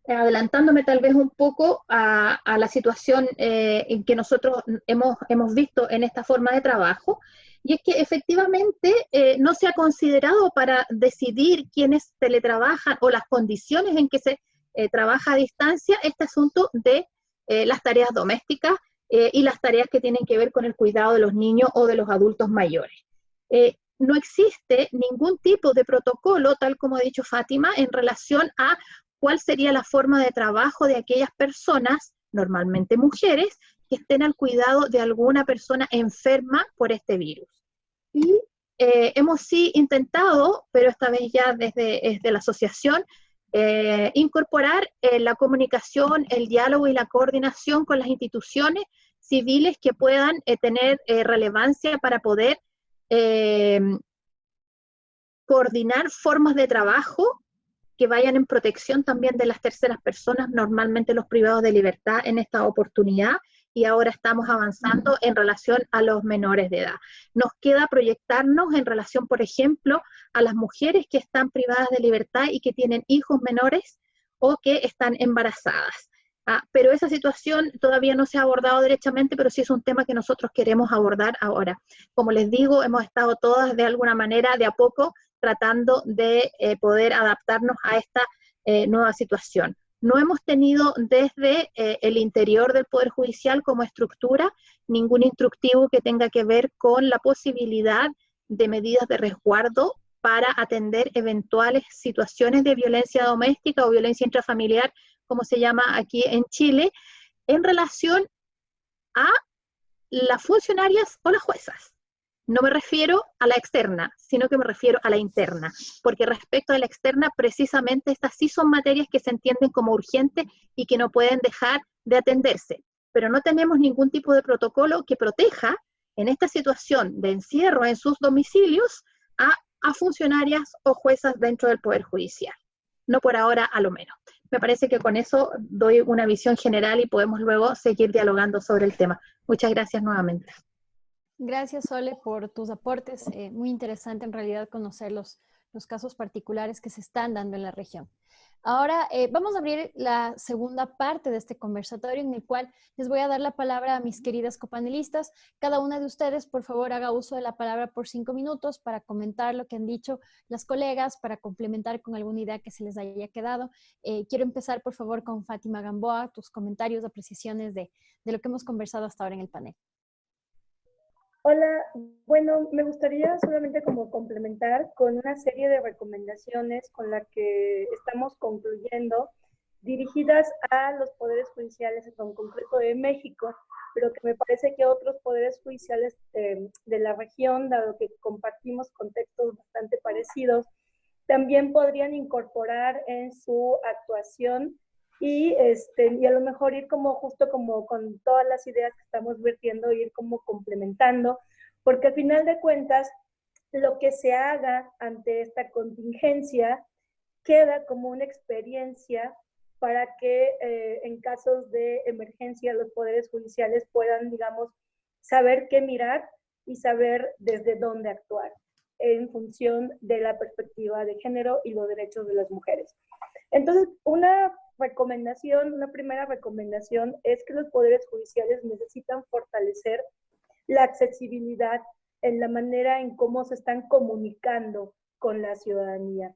adelantándome tal vez un poco a la situación en que nosotros hemos visto en esta forma de trabajo, y es que efectivamente no se ha considerado para decidir quiénes teletrabajan o las condiciones en que se trabaja a distancia este asunto de las tareas domésticas y las tareas que tienen que ver con el cuidado de los niños o de los adultos mayores. No existe ningún tipo de protocolo, tal como ha dicho Fátima, en relación a cuál sería la forma de trabajo de aquellas personas, normalmente mujeres, que estén al cuidado de alguna persona enferma por este virus. Y hemos sí intentado, pero esta vez ya desde la asociación, incorporar la comunicación, el diálogo y la coordinación con las instituciones civiles que puedan tener relevancia para poder coordinar formas de trabajo que vayan en protección también de las terceras personas, normalmente los privados de libertad en esta oportunidad, y ahora estamos avanzando en relación a los menores de edad. Nos queda proyectarnos en relación, por ejemplo, a las mujeres que están privadas de libertad y que tienen hijos menores o que están embarazadas. Pero esa situación todavía no se ha abordado derechamente, pero sí es un tema que nosotros queremos abordar ahora. Como les digo, hemos estado todas de alguna manera, de a poco, tratando de poder adaptarnos a esta nueva situación. No hemos tenido desde el interior del Poder Judicial como estructura ningún instructivo que tenga que ver con la posibilidad de medidas de resguardo para atender eventuales situaciones de violencia doméstica o violencia intrafamiliar, como se llama aquí en Chile, en relación a las funcionarias o las juezas. No me refiero a la externa, sino que me refiero a la interna, porque respecto a la externa, precisamente estas sí son materias que se entienden como urgentes y que no pueden dejar de atenderse, pero no tenemos ningún tipo de protocolo que proteja en esta situación de encierro en sus domicilios a funcionarias o juezas dentro del Poder Judicial. No por ahora, a lo menos. Me parece que con eso doy una visión general y podemos luego seguir dialogando sobre el tema. Muchas gracias nuevamente. Gracias, Sole, por tus aportes. Muy interesante en realidad conocer los casos particulares que se están dando en la región. Ahora vamos a abrir la segunda parte de este conversatorio en el cual les voy a dar la palabra a mis queridas copanelistas. Cada una de ustedes, por favor, haga uso de la palabra por 5 minutos para comentar lo que han dicho las colegas, para complementar con alguna idea que se les haya quedado. Quiero empezar, por favor, con Fátima Gamboa, tus comentarios, apreciaciones de lo que hemos conversado hasta ahora en el panel. Hola, bueno, me gustaría solamente como complementar con una serie de recomendaciones con la que estamos concluyendo, dirigidas a los poderes judiciales, en concreto de México, pero que me parece que otros poderes judiciales de la región, dado que compartimos contextos bastante parecidos, también podrían incorporar en su actuación y a lo mejor ir como justo como con todas las ideas que estamos vertiendo, ir como complementando, porque al final de cuentas, lo que se haga ante esta contingencia queda como una experiencia para que en casos de emergencia los poderes judiciales puedan, digamos, saber qué mirar y saber desde dónde actuar en función de la perspectiva de género y los derechos de las mujeres. Entonces, una primera recomendación es que los poderes judiciales necesitan fortalecer la accesibilidad en la manera en cómo se están comunicando con la ciudadanía.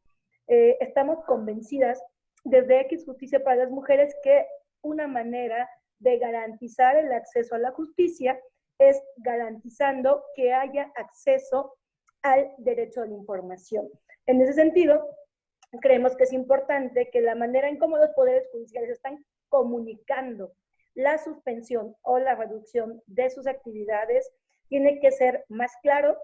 Estamos convencidas desde X Justicia para las Mujeres que una manera de garantizar el acceso a la justicia es garantizando que haya acceso al derecho a la información. En ese sentido, creemos que es importante que la manera en cómo los poderes judiciales están comunicando la suspensión o la reducción de sus actividades tiene que ser más claro,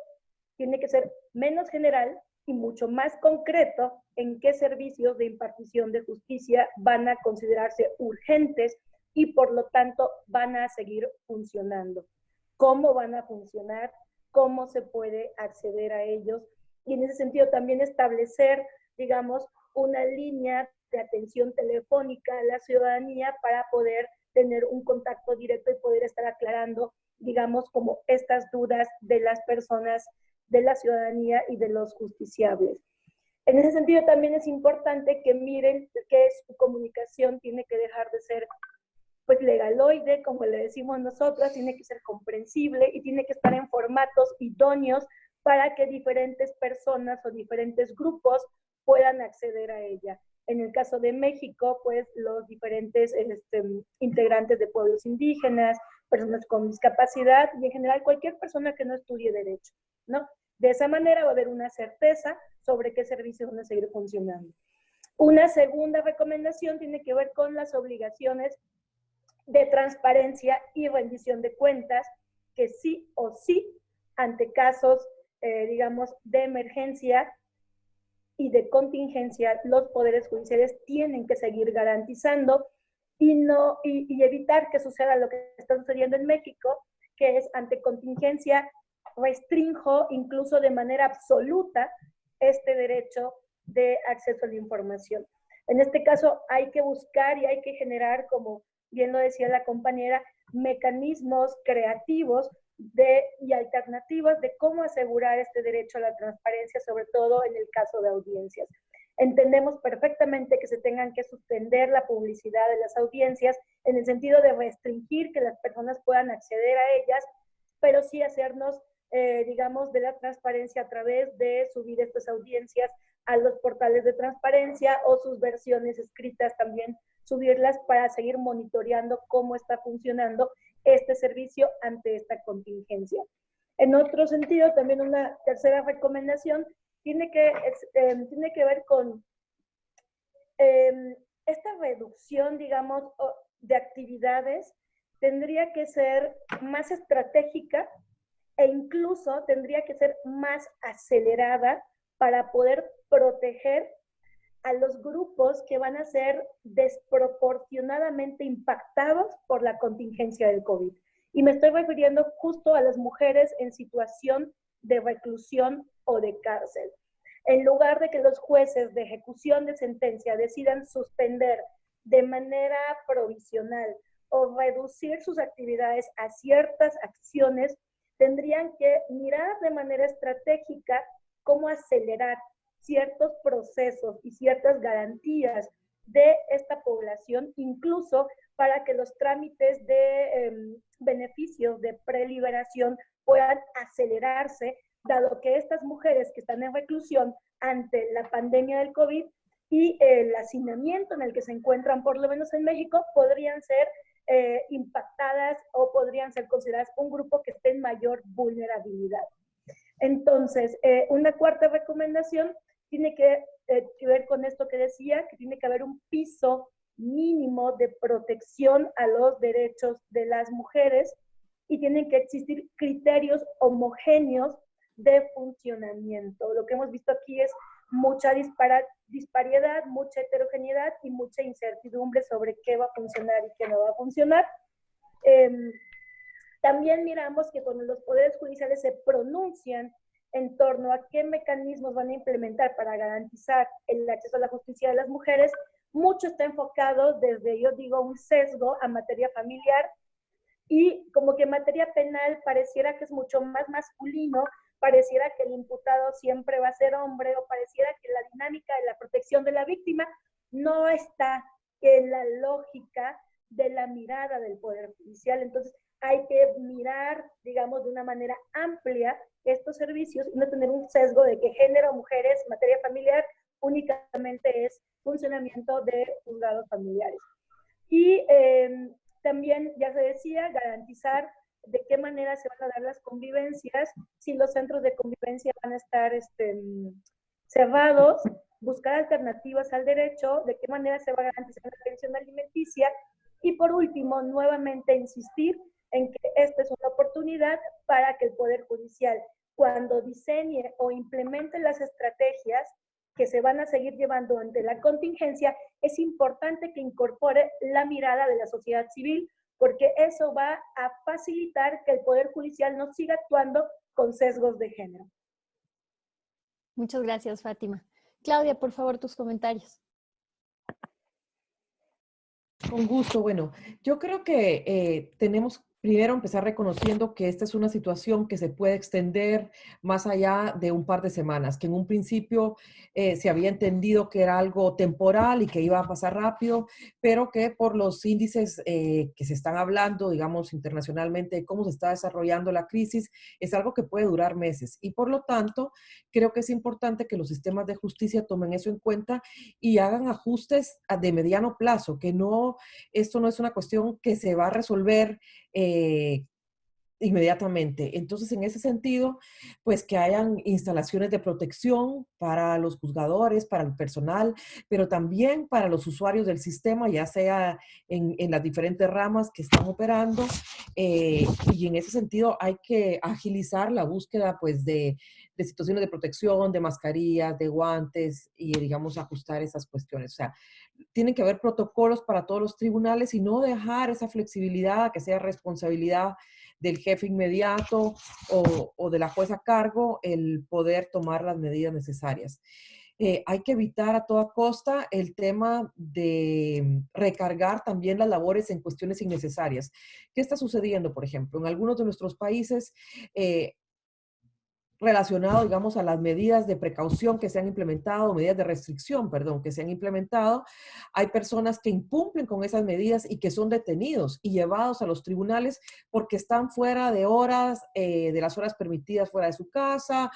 tiene que ser menos general y mucho más concreto en qué servicios de impartición de justicia van a considerarse urgentes y por lo tanto van a seguir funcionando. ¿Cómo van a funcionar? ¿Cómo se puede acceder a ellos? Y en ese sentido también establecer, digamos, una línea de atención telefónica a la ciudadanía para poder tener un contacto directo y poder estar aclarando, digamos, como estas dudas de las personas, de la ciudadanía y de los justiciables. En ese sentido también es importante que miren que su comunicación tiene que dejar de ser pues legaloide, como le decimos nosotras, tiene que ser comprensible y tiene que estar en formatos idóneos para que diferentes personas o diferentes grupos puedan acceder a ella. En el caso de México, pues los diferentes integrantes de pueblos indígenas, personas con discapacidad y en general cualquier persona que no estudie derecho, ¿no? De esa manera va a haber una certeza sobre qué servicios van a seguir funcionando. Una segunda recomendación tiene que ver con las obligaciones de transparencia y rendición de cuentas, que sí o sí, ante casos, digamos, de emergencia y de contingencia, los poderes judiciales tienen que seguir garantizando y evitar que suceda lo que está sucediendo en México, que es ante contingencia restrinjo incluso de manera absoluta este derecho de acceso a la información. En este caso hay que buscar y hay que generar, como bien lo decía la compañera, mecanismos creativos y alternativas de cómo asegurar este derecho a la transparencia, sobre todo en el caso de audiencias. Entendemos perfectamente que se tengan que suspender la publicidad de las audiencias en el sentido de restringir que las personas puedan acceder a ellas, pero sí hacernos, digamos, de la transparencia a través de subir estas audiencias a los portales de transparencia o sus versiones escritas también subirlas para seguir monitoreando cómo está funcionando este servicio ante esta contingencia. En otro sentido, también una tercera recomendación tiene que ver con esta reducción, digamos, de actividades tendría que ser más estratégica e incluso tendría que ser más acelerada para poder proteger a los grupos que van a ser desproporcionadamente impactados por la contingencia del COVID. Y me estoy refiriendo justo a las mujeres en situación de reclusión o de cárcel. En lugar de que los jueces de ejecución de sentencia decidan suspender de manera provisional o reducir sus actividades a ciertas acciones, tendrían que mirar de manera estratégica cómo acelerar ciertos procesos y ciertas garantías de esta población, incluso para que los trámites de beneficios de preliberación puedan acelerarse, dado que estas mujeres que están en reclusión ante la pandemia del COVID y el hacinamiento en el que se encuentran, por lo menos en México, podrían ser impactadas o podrían ser consideradas un grupo que esté en mayor vulnerabilidad. Entonces, una cuarta recomendación tiene que ver con esto que decía, que tiene que haber un piso mínimo de protección a los derechos de las mujeres y tienen que existir criterios homogéneos de funcionamiento. Lo que hemos visto aquí es mucha disparidad, mucha heterogeneidad y mucha incertidumbre sobre qué va a funcionar y qué no va a funcionar. También miramos que cuando los poderes judiciales se pronuncian en torno a qué mecanismos van a implementar para garantizar el acceso a la justicia de las mujeres, mucho está enfocado desde, yo digo, un sesgo a materia familiar y como que en materia penal pareciera que es mucho más masculino, pareciera que el imputado siempre va a ser hombre o pareciera que la dinámica de la protección de la víctima no está en la lógica de la mirada del Poder Judicial. Entonces hay que mirar, digamos, de una manera amplia estos servicios y no tener un sesgo de que género, mujeres, materia familiar únicamente es funcionamiento de juzgados familiares. Y también, ya se decía, garantizar de qué manera se van a dar las convivencias, si los centros de convivencia van a estar cerrados, buscar alternativas al derecho, de qué manera se va a garantizar la pensión alimenticia y por último, nuevamente insistir en que esta es una oportunidad para que el Poder Judicial, cuando diseñe o implemente las estrategias que se van a seguir llevando ante la contingencia, es importante que incorpore la mirada de la sociedad civil, porque eso va a facilitar que el Poder Judicial no siga actuando con sesgos de género. Muchas gracias, Fátima. Claudia, por favor, tus comentarios. Con gusto. Bueno, yo creo que tenemos primero empezar reconociendo que esta es una situación que se puede extender más allá de un par de semanas, que en un principio se había entendido que era algo temporal y que iba a pasar rápido, pero que por los índices que se están hablando, digamos, internacionalmente, de cómo se está desarrollando la crisis, es algo que puede durar meses. Y por lo tanto, creo que es importante que los sistemas de justicia tomen eso en cuenta y hagan ajustes de mediano plazo, que no, esto no es una cuestión que se va a resolver inmediatamente. Entonces, en ese sentido, pues que hayan instalaciones de protección para los juzgadores, para el personal, pero también para los usuarios del sistema, ya sea en las diferentes ramas que están operando. Y en ese sentido hay que agilizar la búsqueda pues de situaciones de protección, de mascarillas, de guantes y digamos ajustar esas cuestiones. O sea, tienen que haber protocolos para todos los tribunales y no dejar esa flexibilidad que sea responsabilidad del jefe inmediato o de la jueza a cargo el poder tomar las medidas necesarias. Hay que evitar a toda costa el tema de recargar también las labores en cuestiones innecesarias. ¿Qué está sucediendo, por ejemplo? En algunos de nuestros países, relacionado, digamos, a las medidas de precaución que se han implementado, medidas de restricción, perdón, que se han implementado, hay personas que incumplen con esas medidas y que son detenidos y llevados a los tribunales porque están fuera de horas, de las horas permitidas fuera de su casa,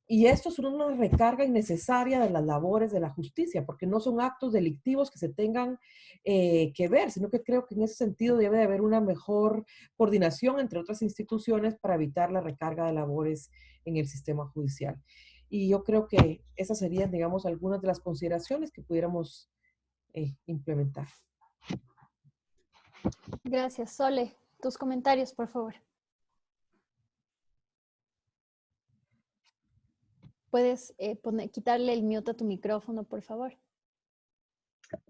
y esto es una recarga innecesaria de las labores de la justicia, porque no son actos delictivos que se tengan que ver, sino que creo que en ese sentido debe de haber una mejor coordinación entre otras instituciones para evitar la recarga de labores en el sistema judicial. Y yo creo que esas serían, digamos, algunas de las consideraciones que pudiéramos implementar. Gracias. Sole, tus comentarios, por favor. ¿Puedes quitarle el mute a tu micrófono, por favor?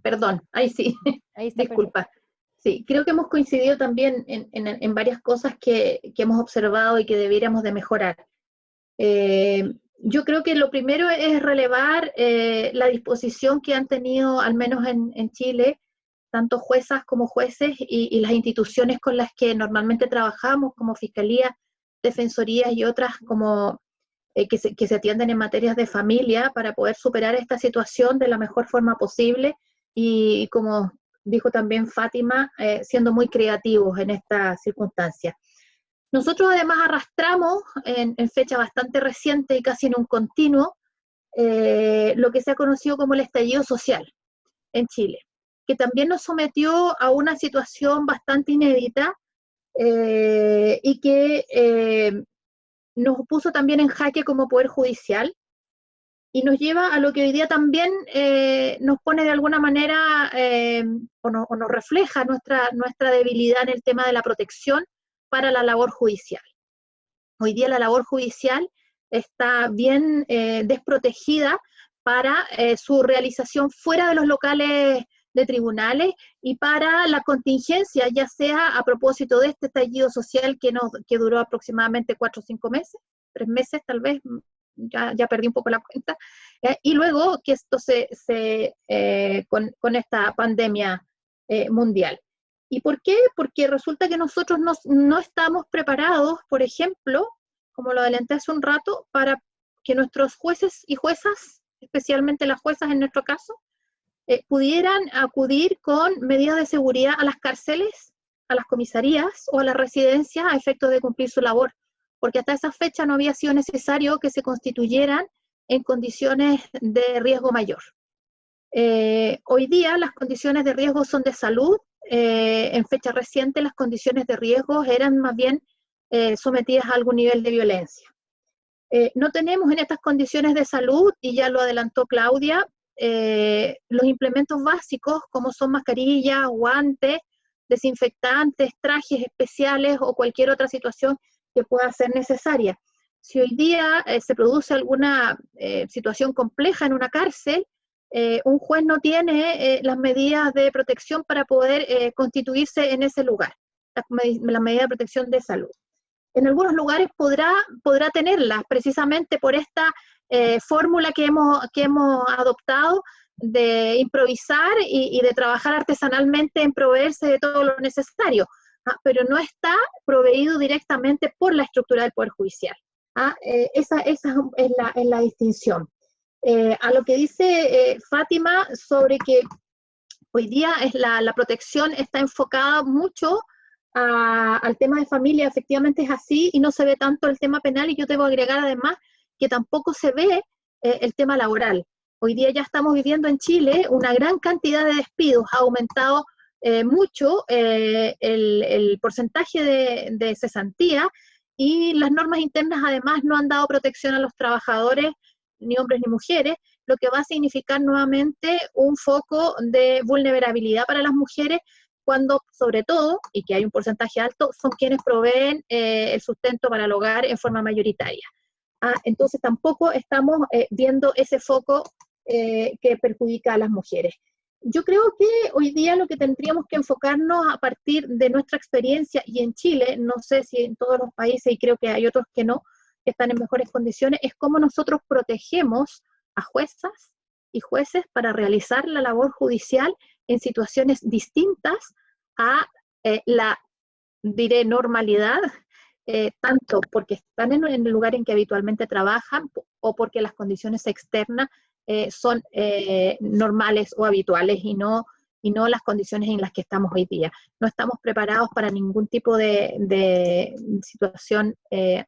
Perdón, ahí sí, Ahí está. disculpa. Perfecto. Sí, creo que hemos coincidido también en varias cosas que hemos observado y que deberíamos de mejorar. Yo creo que lo primero es relevar la disposición que han tenido, al menos en Chile, tanto juezas como jueces y las instituciones con las que normalmente trabajamos, como Fiscalía, Defensorías y otras como que se atienden en materias de familia para poder superar esta situación de la mejor forma posible y como dijo también Fátima, siendo muy creativos en esta circunstancia. Nosotros además arrastramos en fecha bastante reciente y casi en un continuo lo que se ha conocido como el estallido social en Chile, que también nos sometió a una situación bastante inédita y que nos puso también en jaque como Poder Judicial y nos lleva a lo que hoy día también nos pone de alguna manera o nos refleja nuestra debilidad en el tema de la protección para la labor judicial. Hoy día la labor judicial está bien desprotegida para su realización fuera de los locales de tribunales y para la contingencia, ya sea a propósito de este estallido social que duró aproximadamente 4 o 5 meses, 3 meses tal vez, ya perdí un poco la cuenta, y luego que esto con esta pandemia mundial. ¿Y por qué? Porque resulta que nosotros no estamos preparados, por ejemplo, como lo adelanté hace un rato, para que nuestros jueces y juezas, especialmente las juezas en nuestro caso, pudieran acudir con medidas de seguridad a las cárceles, a las comisarías o a las residencias a efectos de cumplir su labor, porque hasta esa fecha no había sido necesario que se constituyeran en condiciones de riesgo mayor. Hoy día las condiciones de riesgo son de salud, en fecha reciente las condiciones de riesgo eran más bien sometidas a algún nivel de violencia. No tenemos en estas condiciones de salud, y ya lo adelantó Claudia, los implementos básicos como son mascarillas, guantes, desinfectantes, trajes especiales o cualquier otra situación que pueda ser necesaria. Si hoy día se produce alguna situación compleja en una cárcel, un juez no tiene las medidas de protección para poder constituirse en ese lugar, la medida de protección de salud. En algunos lugares podrá tenerlas, precisamente por esta fórmula que hemos adoptado de improvisar y de trabajar artesanalmente en proveerse de todo lo necesario, pero no está proveído directamente por la estructura del Poder Judicial. Esa es la distinción. A lo que dice Fátima sobre que hoy día la protección está enfocada mucho al tema de familia, efectivamente es así, y no se ve tanto el tema penal, y yo debo agregar además que tampoco se ve el tema laboral. Hoy día ya estamos viviendo en Chile una gran cantidad de despidos, ha aumentado mucho el porcentaje de cesantía, y las normas internas además no han dado protección a los trabajadores, ni hombres ni mujeres, lo que va a significar nuevamente un foco de vulnerabilidad para las mujeres, cuando sobre todo, y que hay un porcentaje alto, son quienes proveen el sustento para el hogar en forma mayoritaria. Entonces tampoco estamos viendo ese foco que perjudica a las mujeres. Yo creo que hoy día lo que tendríamos que enfocarnos a partir de nuestra experiencia, y en Chile, no sé si en todos los países, y creo que hay otros que no, que están en mejores condiciones, es cómo nosotros protegemos a juezas y jueces para realizar la labor judicial en situaciones distintas a la, diré, normalidad, tanto porque están en el lugar en que habitualmente trabajan o porque las condiciones externas son normales o habituales, y no las condiciones en las que estamos hoy día. No estamos preparados para ningún tipo de situación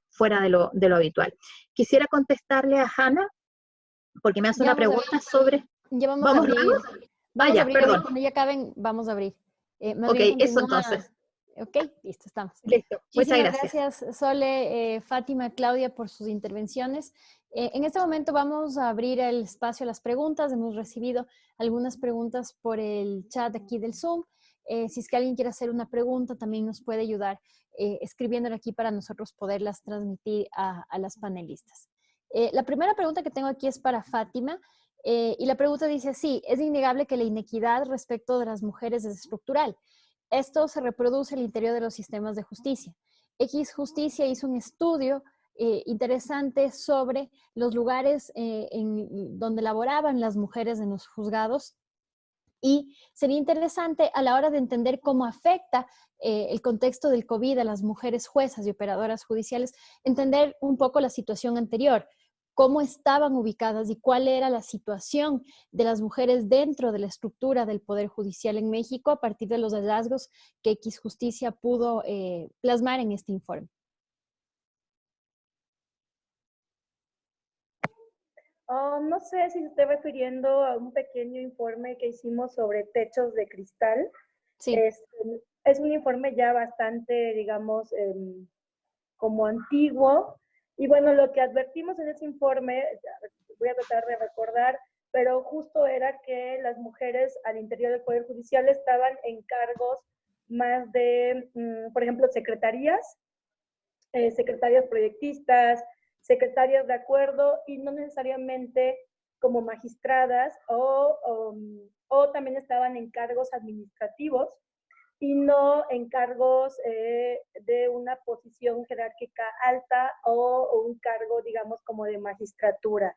fuera de lo habitual. Quisiera contestarle a Hanna, porque me hace una pregunta sobre... Ya vamos a abrir. Vamos a abrir, perdón. cuando ya acaben, vamos a abrir. Ok, eso entonces. Ok, listo, estamos. Listo, muchas gracias, Sole, Fátima, Claudia, por sus intervenciones. En este momento vamos a abrir el espacio a las preguntas. Hemos recibido algunas preguntas por el chat aquí del Zoom. Si es que alguien quiere hacer una pregunta, también nos puede ayudar escribiéndola aquí para nosotros poderlas transmitir a las panelistas. La primera pregunta que tengo aquí es para Fátima. Y la pregunta dice así: es innegable que la inequidad respecto de las mujeres es estructural. Esto se reproduce al interior de los sistemas de justicia. X Justicia hizo un estudio interesante sobre los lugares donde laboraban las mujeres en los juzgados, y sería interesante a la hora de entender cómo afecta el contexto del COVID a las mujeres juezas y operadoras judiciales, entender un poco la situación anterior, cómo estaban ubicadas y cuál era la situación de las mujeres dentro de la estructura del Poder Judicial en México a partir de los hallazgos que X Justicia pudo plasmar en este informe. No sé si se esté refiriendo a un pequeño informe que hicimos sobre techos de cristal. Sí. Es un informe ya bastante, digamos, como antiguo. Y bueno, lo que advertimos en ese informe, voy a tratar de recordar, pero justo era que las mujeres al interior del Poder Judicial estaban en cargos más de, por ejemplo, secretarías proyectistas, secretarias de acuerdo, y no necesariamente como magistradas, o también estaban en cargos administrativos y no en cargos de una posición jerárquica alta o un cargo, digamos, como de magistratura.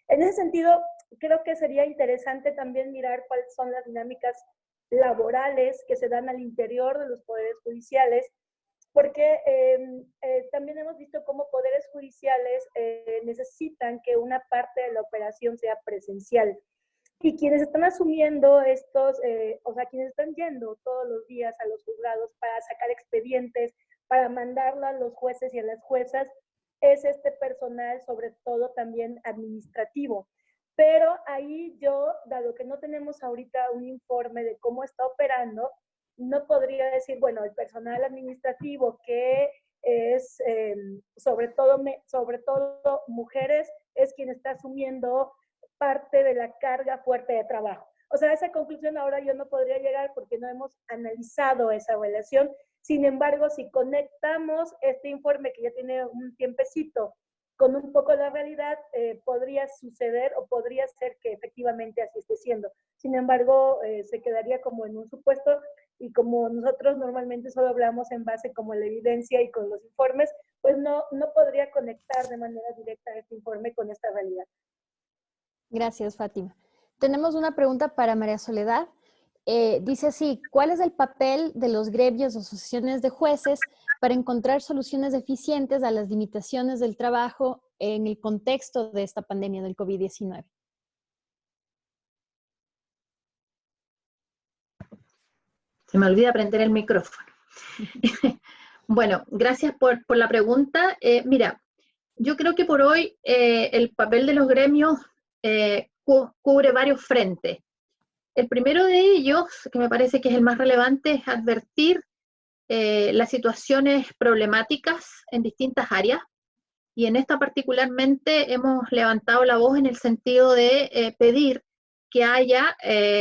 En ese sentido, creo que sería interesante también mirar cuáles son las dinámicas laborales que se dan al interior de los poderes judiciales, porque también hemos visto cómo poderes judiciales necesitan que una parte de la operación sea presencial. Y quienes están asumiendo quienes están yendo todos los días a los juzgados para sacar expedientes, para mandarlo a los jueces y a las juezas, es este personal, sobre todo también administrativo. Pero ahí yo, dado que no tenemos ahorita un informe de cómo está operando, no podría decir, bueno, el personal administrativo que es sobre todo mujeres, es quien está asumiendo parte de la carga fuerte de trabajo. O sea, a esa conclusión ahora yo no podría llegar porque no hemos analizado esa relación. Sin embargo, si conectamos este informe que ya tiene un tiempecito con un poco la realidad, podría suceder o podría ser que efectivamente así esté siendo. Sin embargo, se quedaría como en un supuesto, y como nosotros normalmente solo hablamos en base como la evidencia y con los informes, pues no podría conectar de manera directa este informe con esta realidad. Gracias, Fátima. Tenemos una pregunta para María Soledad. Dice así: ¿cuál es el papel de los gremios o asociaciones de jueces para encontrar soluciones eficientes a las limitaciones del trabajo en el contexto de esta pandemia del COVID-19? Se me olvida prender el micrófono. Bueno, gracias por la pregunta. Mira, yo creo que por hoy el papel de los gremios cubre varios frentes. El primero de ellos, que me parece que es el más relevante, es advertir las situaciones problemáticas en distintas áreas. Y en esta particularmente hemos levantado la voz en el sentido de pedir que haya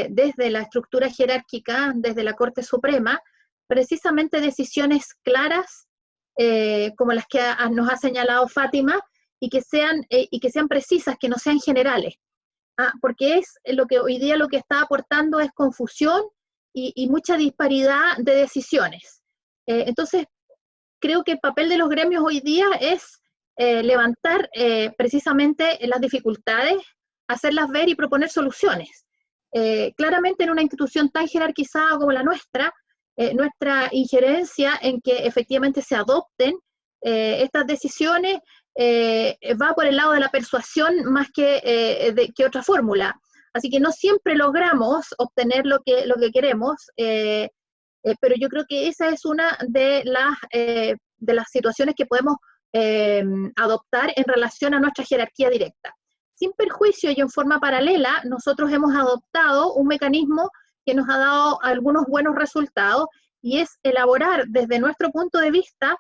desde la estructura jerárquica, desde la Corte Suprema, precisamente decisiones claras, como las que nos ha señalado Fátima, y que sean precisas, que no sean generales. Porque es lo que hoy día lo que está aportando es confusión y mucha disparidad de decisiones. Entonces, creo que el papel de los gremios hoy día es levantar precisamente las dificultades, hacerlas ver y proponer soluciones. Claramente en una institución tan jerarquizada como la nuestra injerencia en que efectivamente se adopten estas decisiones va por el lado de la persuasión más que otra fórmula. Así que no siempre logramos obtener lo que queremos, pero yo creo que esa es una de las situaciones que podemos adoptar en relación a nuestra jerarquía directa. Sin perjuicio y en forma paralela, nosotros hemos adoptado un mecanismo que nos ha dado algunos buenos resultados, y es elaborar desde nuestro punto de vista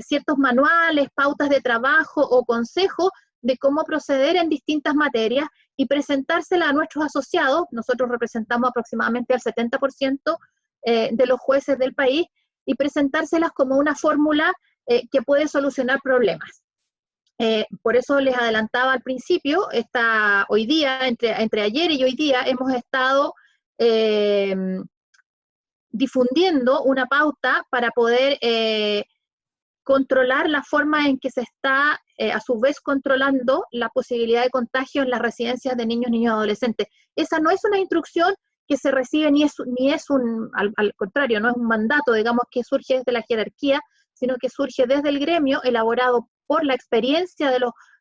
ciertos manuales, pautas de trabajo o consejos de cómo proceder en distintas materias y presentársela a nuestros asociados. Nosotros representamos aproximadamente al 70% de los jueces del país, y presentárselas como una fórmula que puede solucionar problemas. Por eso les adelantaba al principio, hoy día, entre ayer y hoy día, hemos estado difundiendo una pauta para poder controlar la forma en que se está, a su vez, controlando la posibilidad de contagio en las residencias de niños, niños y adolescentes. Esa no es una instrucción que se recibe ni es al contrario, no es un mandato, digamos, que surge desde la jerarquía, sino que surge desde el gremio, elaborado por la experiencia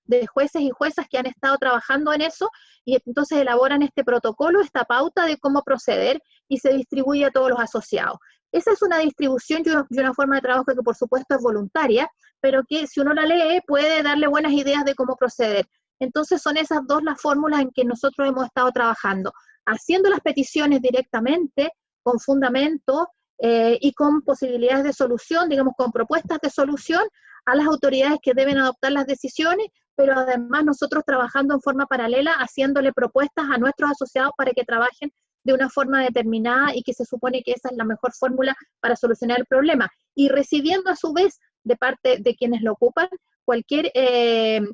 de jueces y juezas que han estado trabajando en eso, y entonces elaboran este protocolo, esta pauta de cómo proceder, y se distribuye a todos los asociados. Esa es una distribución y una forma de trabajo que por supuesto es voluntaria, pero que si uno la lee puede darle buenas ideas de cómo proceder. Entonces son esas dos las fórmulas en que nosotros hemos estado trabajando, haciendo las peticiones directamente, con fundamento y con posibilidades de solución, digamos, con propuestas de solución a las autoridades que deben adoptar las decisiones, pero además nosotros trabajando en forma paralela, haciéndole propuestas a nuestros asociados para que trabajen de una forma determinada y que se supone que esa es la mejor fórmula para solucionar el problema, y recibiendo a su vez de parte de quienes lo ocupan cualquier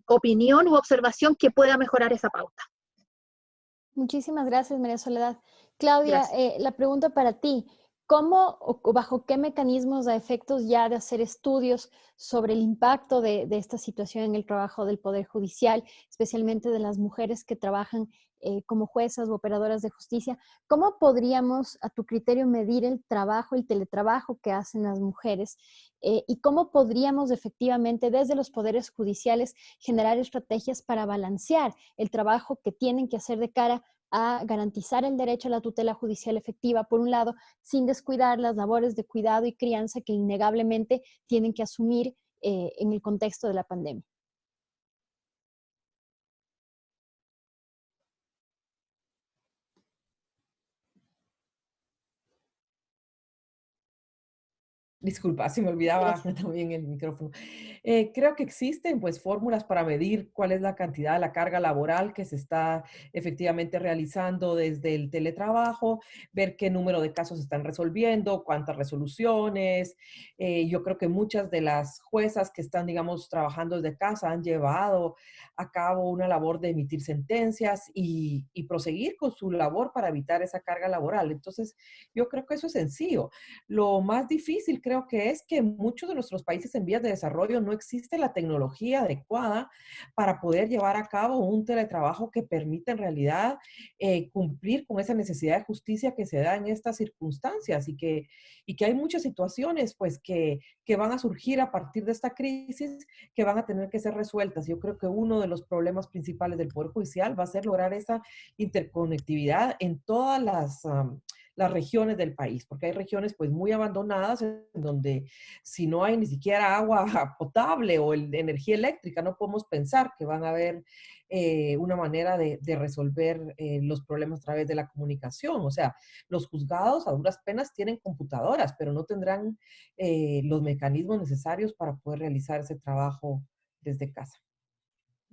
opinión u observación que pueda mejorar esa pauta. Muchísimas gracias, María Soledad. Claudia, la pregunta para ti, ¿cómo o bajo qué mecanismos a efectos ya de hacer estudios sobre el impacto de esta situación en el trabajo del Poder Judicial, especialmente de las mujeres que trabajan como juezas o operadoras de justicia, cómo podríamos, a tu criterio, medir el trabajo, el teletrabajo que hacen las mujeres y cómo podríamos efectivamente desde los poderes judiciales generar estrategias para balancear el trabajo que tienen que hacer de cara a garantizar el derecho a la tutela judicial efectiva, por un lado, sin descuidar las labores de cuidado y crianza que innegablemente tienen que asumir en el contexto de la pandemia? Disculpa, se me olvidaba también el micrófono. Creo que existen pues fórmulas para medir cuál es la cantidad de la carga laboral que se está efectivamente realizando desde el teletrabajo, ver qué número de casos se están resolviendo, cuántas resoluciones. Yo creo que muchas de las juezas que están, digamos, trabajando desde casa han llevado a cabo una labor de emitir sentencias y proseguir con su labor para evitar esa carga laboral. Entonces, yo creo que eso es sencillo. Lo más difícil creo que es que en muchos de nuestros países en vías de desarrollo no existe la tecnología adecuada para poder llevar a cabo un teletrabajo que permita en realidad cumplir con esa necesidad de justicia que se da en estas circunstancias, y que hay muchas situaciones pues que van a surgir a partir de esta crisis que van a tener que ser resueltas. Yo creo que uno de los problemas principales del Poder Judicial va a ser lograr esa interconectividad en todas las regiones del país, porque hay regiones pues muy abandonadas en donde si no hay ni siquiera agua potable o energía eléctrica, no podemos pensar que van a haber una manera de resolver los problemas a través de la comunicación. O sea, los juzgados a duras penas tienen computadoras, pero no tendrán los mecanismos necesarios para poder realizar ese trabajo desde casa.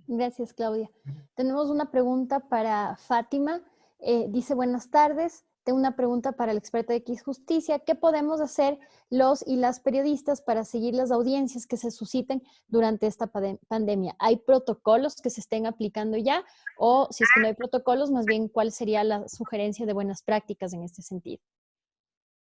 Gracias, Claudia. Tenemos una pregunta para Fátima. Dice, buenas tardes. Tengo una pregunta para el experto de X Justicia. ¿Qué podemos hacer los y las periodistas para seguir las audiencias que se susciten durante esta pandemia? ¿Hay protocolos que se estén aplicando ya? O si es que no hay protocolos, más bien, ¿cuál sería la sugerencia de buenas prácticas en este sentido?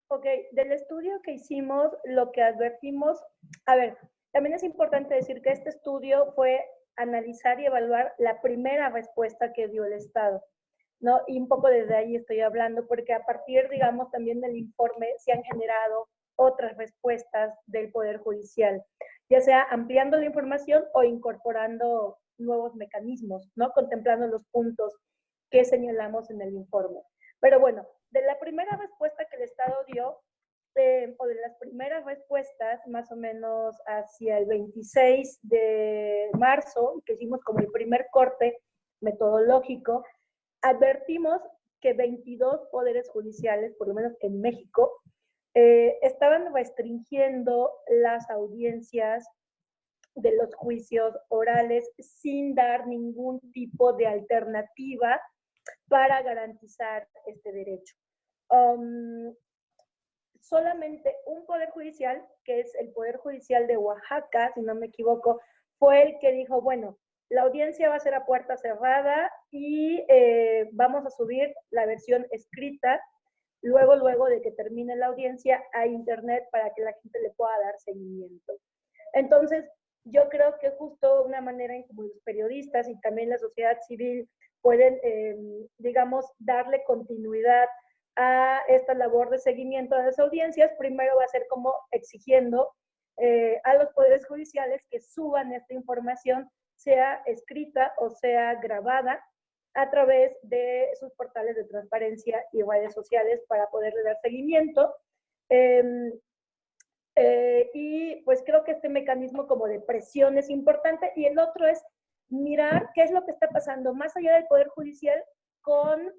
Ok, del estudio que hicimos, lo que advertimos, a ver, también es importante decir que este estudio fue analizar y evaluar la primera respuesta que dio el Estado, ¿no? Y un poco desde ahí estoy hablando, porque a partir, digamos, también del informe se han generado otras respuestas del Poder Judicial, ya sea ampliando la información o incorporando nuevos mecanismos, ¿no? Contemplando los puntos que señalamos en el informe. Pero bueno, de la primera respuesta que el Estado dio, o de las primeras respuestas, más o menos hacia el 26 de marzo, que hicimos como el primer corte metodológico, advertimos que 22 poderes judiciales, por lo menos en México, estaban restringiendo las audiencias de los juicios orales sin dar ningún tipo de alternativa para garantizar este derecho. Solamente un poder judicial, que es el Poder Judicial de Oaxaca, si no me equivoco, fue el que dijo, bueno, la audiencia va a ser a puerta cerrada y vamos a subir la versión escrita luego de que termine la audiencia a internet para que la gente le pueda dar seguimiento. Entonces, yo creo que justo una manera en como los periodistas y también la sociedad civil pueden, digamos, darle continuidad a esta labor de seguimiento de las audiencias, primero va a ser como exigiendo a los poderes judiciales que suban esta información, sea escrita o sea grabada, a través de sus portales de transparencia y redes sociales para poderle dar seguimiento. Y pues creo que este mecanismo como de presión es importante, y el otro es mirar qué es lo que está pasando más allá del Poder Judicial con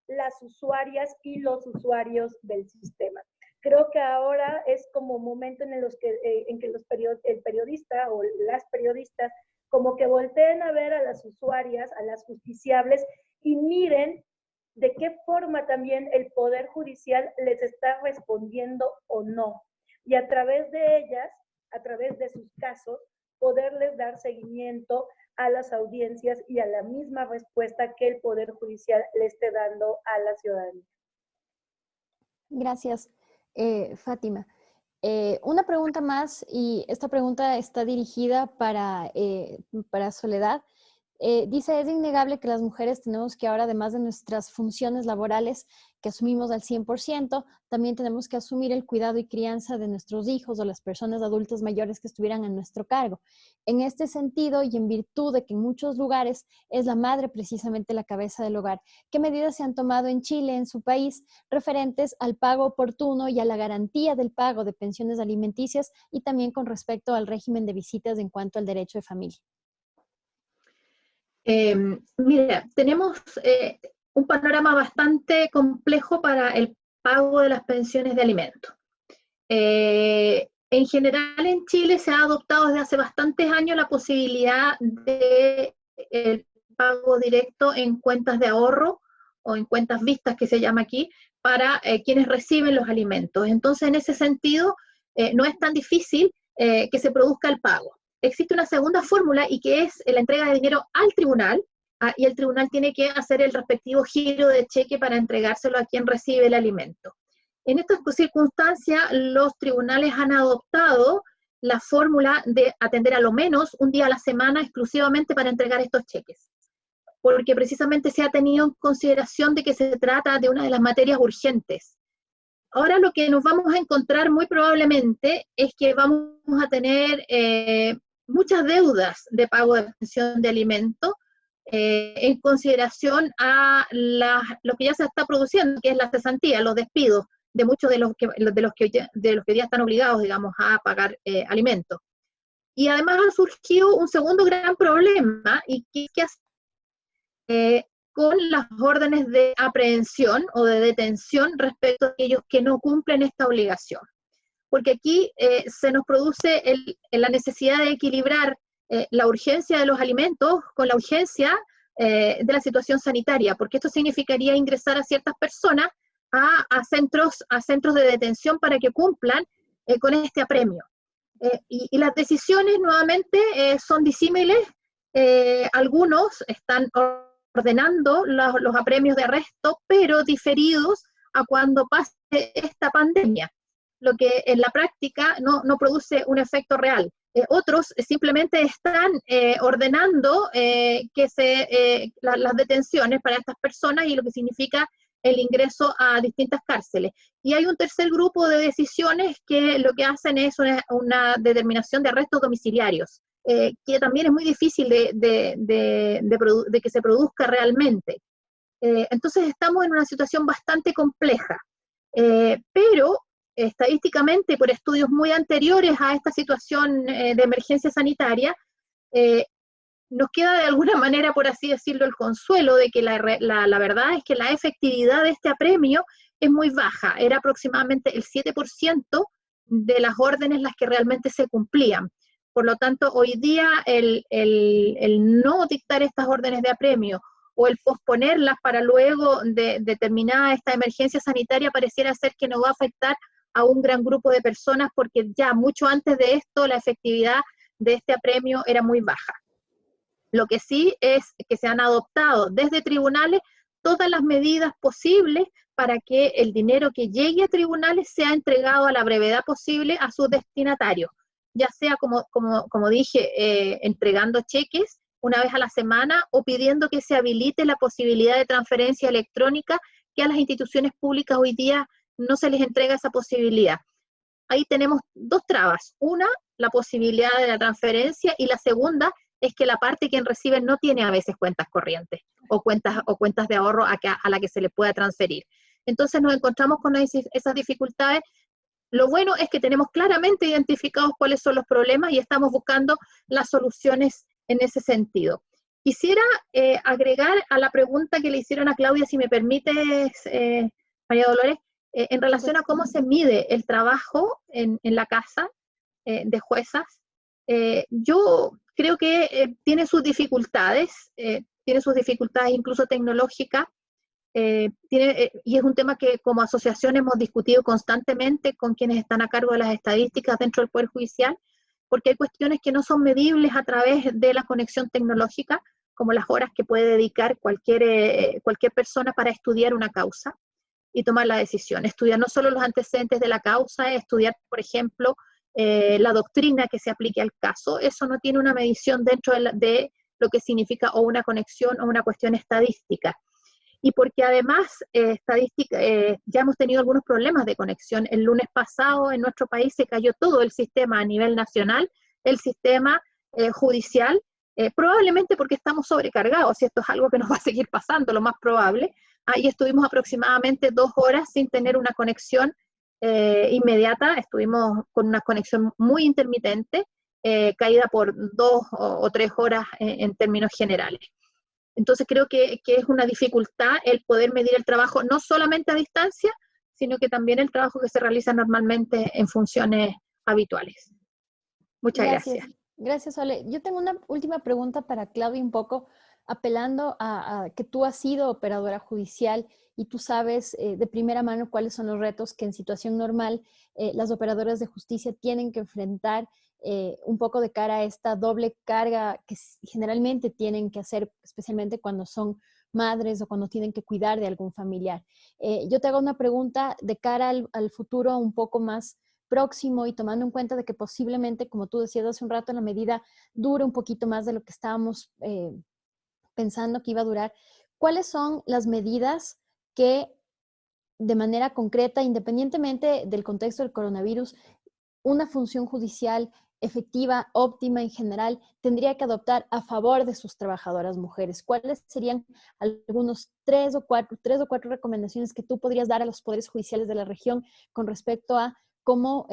las usuarias y los usuarios del sistema. Creo que ahora es como momento en que el periodista o las periodistas como que volteen a ver a las usuarias, a las justiciables, y miren de qué forma también el Poder Judicial les está respondiendo o no. Y a través de ellas, a través de sus casos, poderles dar seguimiento a las audiencias y a la misma respuesta que el Poder Judicial le esté dando a la ciudadanía. Gracias, Fátima. Una pregunta más, y esta pregunta está dirigida para Soledad. Dice, es innegable que las mujeres tenemos que ahora, además de nuestras funciones laborales que asumimos al 100%, también tenemos que asumir el cuidado y crianza de nuestros hijos o las personas adultas mayores que estuvieran a nuestro cargo. En este sentido, y en virtud de que en muchos lugares es la madre precisamente la cabeza del hogar, ¿qué medidas se han tomado en Chile, en su país, referentes al pago oportuno y a la garantía del pago de pensiones alimenticias, y también con respecto al régimen de visitas en cuanto al derecho de familia? Mira, tenemos un panorama bastante complejo para el pago de las pensiones de alimentos. En general en Chile se ha adoptado desde hace bastantes años la posibilidad de el pago directo en cuentas de ahorro o en cuentas vistas, que se llama aquí, para quienes reciben los alimentos. Entonces, en ese sentido, no es tan difícil que se produzca el pago. Existe una segunda fórmula, y que es la entrega de dinero al tribunal, y el tribunal tiene que hacer el respectivo giro de cheque para entregárselo a quien recibe el alimento. En estas circunstancias, los tribunales han adoptado la fórmula de atender a lo menos un día a la semana exclusivamente para entregar estos cheques, porque precisamente se ha tenido en consideración de que se trata de una de las materias urgentes. Ahora lo que nos vamos a encontrar muy probablemente es que vamos a tener muchas deudas de pago de pensión de alimentos, en consideración a lo que ya se está produciendo, que es la cesantía, los despidos de muchos de los que hoy día están obligados, digamos, a pagar alimentos. Y además ha surgido un segundo gran problema, y que con las órdenes de aprehensión o de detención respecto a aquellos que no cumplen esta obligación. Porque aquí se nos produce la necesidad de equilibrar la urgencia de los alimentos con la urgencia de la situación sanitaria, porque esto significaría ingresar a ciertas personas a centros de detención para que cumplan con este apremio. Y las decisiones nuevamente son disímiles. Algunos están ordenando los apremios de arresto, pero diferidos a cuando pase esta pandemia, lo que en la práctica no produce un efecto real. Otros simplemente están ordenando las detenciones para estas personas, y lo que significa el ingreso a distintas cárceles. Y hay un tercer grupo de decisiones que lo que hacen es una determinación de arrestos domiciliarios, que también es muy difícil de que se produzca realmente. Entonces estamos en una situación bastante compleja, pero estadísticamente, por estudios muy anteriores a esta situación de emergencia sanitaria, nos queda de alguna manera, por así decirlo, el consuelo de que la verdad es que la efectividad de este apremio es muy baja. Era aproximadamente el 7% de las órdenes las que realmente se cumplían. Por lo tanto, hoy día el no dictar estas órdenes de apremio o el posponerlas para luego de terminada esta emergencia sanitaria pareciera ser que no va a afectar a un gran grupo de personas, porque ya mucho antes de esto la efectividad de este apremio era muy baja. Lo que sí es que se han adoptado desde tribunales todas las medidas posibles para que el dinero que llegue a tribunales sea entregado a la brevedad posible a sus destinatarios, ya sea, como dije, entregando cheques una vez a la semana o pidiendo que se habilite la posibilidad de transferencia electrónica, que a las instituciones públicas hoy día no se les entrega esa posibilidad. Ahí tenemos dos trabas. Una, la posibilidad de la transferencia, y la segunda es que la parte quien recibe no tiene a veces cuentas corrientes o cuentas de ahorro a la que se le pueda transferir. Entonces nos encontramos con esas dificultades. Lo bueno es que tenemos claramente identificados cuáles son los problemas y estamos buscando las soluciones en ese sentido. Quisiera agregar a la pregunta que le hicieron a Claudia, si me permites, María Dolores, en relación a cómo se mide el trabajo en la casa de juezas. Yo creo que tiene sus dificultades incluso tecnológicas, y es un tema que como asociación hemos discutido constantemente con quienes están a cargo de las estadísticas dentro del Poder Judicial, porque hay cuestiones que no son medibles a través de la conexión tecnológica, como las horas que puede dedicar cualquier persona para estudiar una causa y tomar la decisión. Estudiar no solo los antecedentes de la causa, estudiar, por ejemplo, la doctrina que se aplique al caso. Eso no tiene una medición dentro de lo que significa o una conexión o una cuestión estadística. Y porque además ya hemos tenido algunos problemas de conexión. El lunes pasado en nuestro país se cayó todo el sistema a nivel nacional, el sistema judicial, probablemente porque estamos sobrecargados, y esto es algo que nos va a seguir pasando, lo más probable. Ahí estuvimos aproximadamente 2 horas sin tener una conexión inmediata, estuvimos con una conexión muy intermitente, caída por 2 o 3 horas en términos generales. Entonces creo que es una dificultad el poder medir el trabajo, no solamente a distancia, sino que también el trabajo que se realiza normalmente en funciones habituales. Muchas gracias. Gracias, Ole. Yo tengo una última pregunta para Claudia, un poco apelando a que tú has sido operadora judicial y tú sabes de primera mano cuáles son los retos que en situación normal las operadoras de justicia tienen que enfrentar, un poco de cara a esta doble carga que generalmente tienen que hacer, especialmente cuando son madres o cuando tienen que cuidar de algún familiar. Yo te hago una pregunta de cara al futuro un poco más próximo y tomando en cuenta de que posiblemente, como tú decías hace un rato, la medida dure un poquito más de lo que estábamos pensando que iba a durar. ¿Cuáles son las medidas que de manera concreta, independientemente del contexto del coronavirus, una función judicial efectiva, óptima en general, tendría que adoptar a favor de sus trabajadoras mujeres? ¿Cuáles serían algunos tres o cuatro recomendaciones que tú podrías dar a los poderes judiciales de la región con respecto a cómo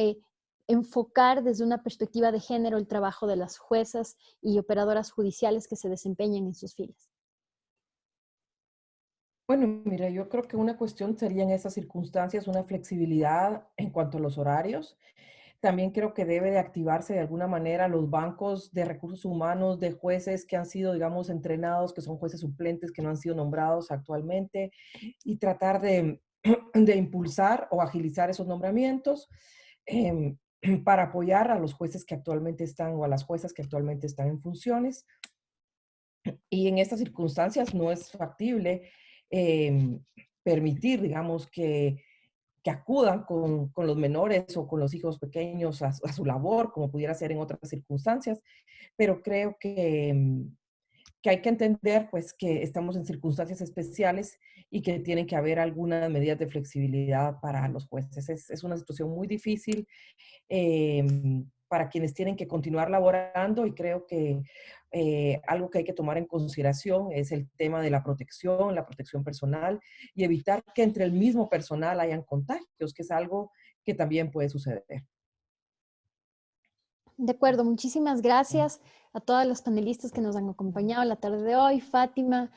enfocar desde una perspectiva de género el trabajo de las juezas y operadoras judiciales que se desempeñan en sus filas? Bueno, mira, yo creo que una cuestión sería en esas circunstancias una flexibilidad en cuanto a los horarios. También creo que debe de activarse de alguna manera los bancos de recursos humanos de jueces que han sido, digamos, entrenados, que son jueces suplentes, que no han sido nombrados actualmente, y tratar de, de impulsar o agilizar esos nombramientos em, para apoyar a los jueces que actualmente están o a las juezas que actualmente están en funciones. Y en estas circunstancias no es factible em, permitir, digamos, que acudan con los menores o con los hijos pequeños a su labor, como pudiera ser en otras circunstancias, pero creo que hay que entender pues que estamos en circunstancias especiales y que tienen que haber algunas medidas de flexibilidad para los jueces. Es una situación muy difícil para quienes tienen que continuar laborando y creo que algo que hay que tomar en consideración es el tema de la protección personal y evitar que entre el mismo personal hayan contagios, que es algo que también puede suceder. De acuerdo, muchísimas gracias a todas las panelistas que nos han acompañado la tarde de hoy. Fátima,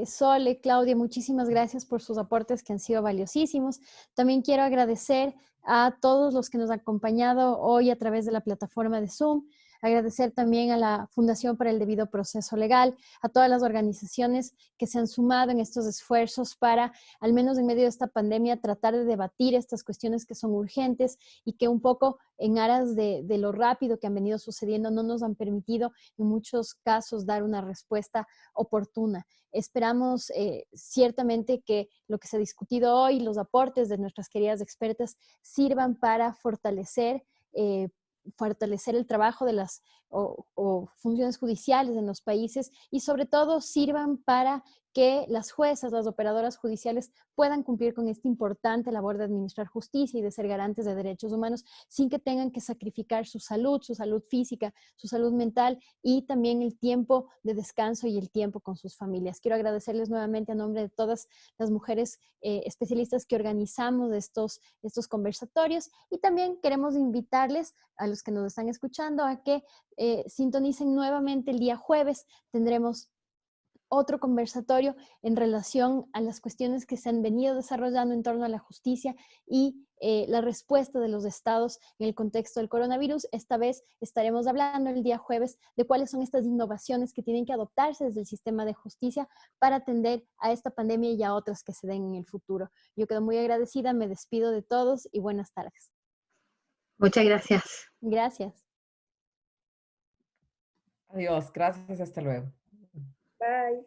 Sole, Claudia, muchísimas gracias por sus aportes que han sido valiosísimos. También quiero agradecer a todos los que nos han acompañado hoy a través de la plataforma de Zoom. Agradecer también a la Fundación para el Debido Proceso Legal, a todas las organizaciones que se han sumado en estos esfuerzos para, al menos en medio de esta pandemia, tratar de debatir estas cuestiones que son urgentes y que un poco en aras de lo rápido que han venido sucediendo no nos han permitido en muchos casos dar una respuesta oportuna. Esperamos ciertamente que lo que se ha discutido hoy, los aportes de nuestras queridas expertas, sirvan para fortalecer el trabajo de las o funciones judiciales en los países y sobre todo sirvan para que las juezas, las operadoras judiciales puedan cumplir con esta importante labor de administrar justicia y de ser garantes de derechos humanos sin que tengan que sacrificar su salud física, su salud mental y también el tiempo de descanso y el tiempo con sus familias. Quiero agradecerles nuevamente a nombre de todas las mujeres especialistas que organizamos estos conversatorios y también queremos invitarles a los que nos están escuchando a que sintonicen nuevamente el día jueves. Tendremos otro conversatorio en relación a las cuestiones que se han venido desarrollando en torno a la justicia y la respuesta de los estados en el contexto del coronavirus. Esta vez estaremos hablando el día jueves de cuáles son estas innovaciones que tienen que adoptarse desde el sistema de justicia para atender a esta pandemia y a otras que se den en el futuro. Yo quedo muy agradecida, me despido de todos y buenas tardes. Muchas gracias. Gracias. Adiós, gracias, hasta luego. Bye.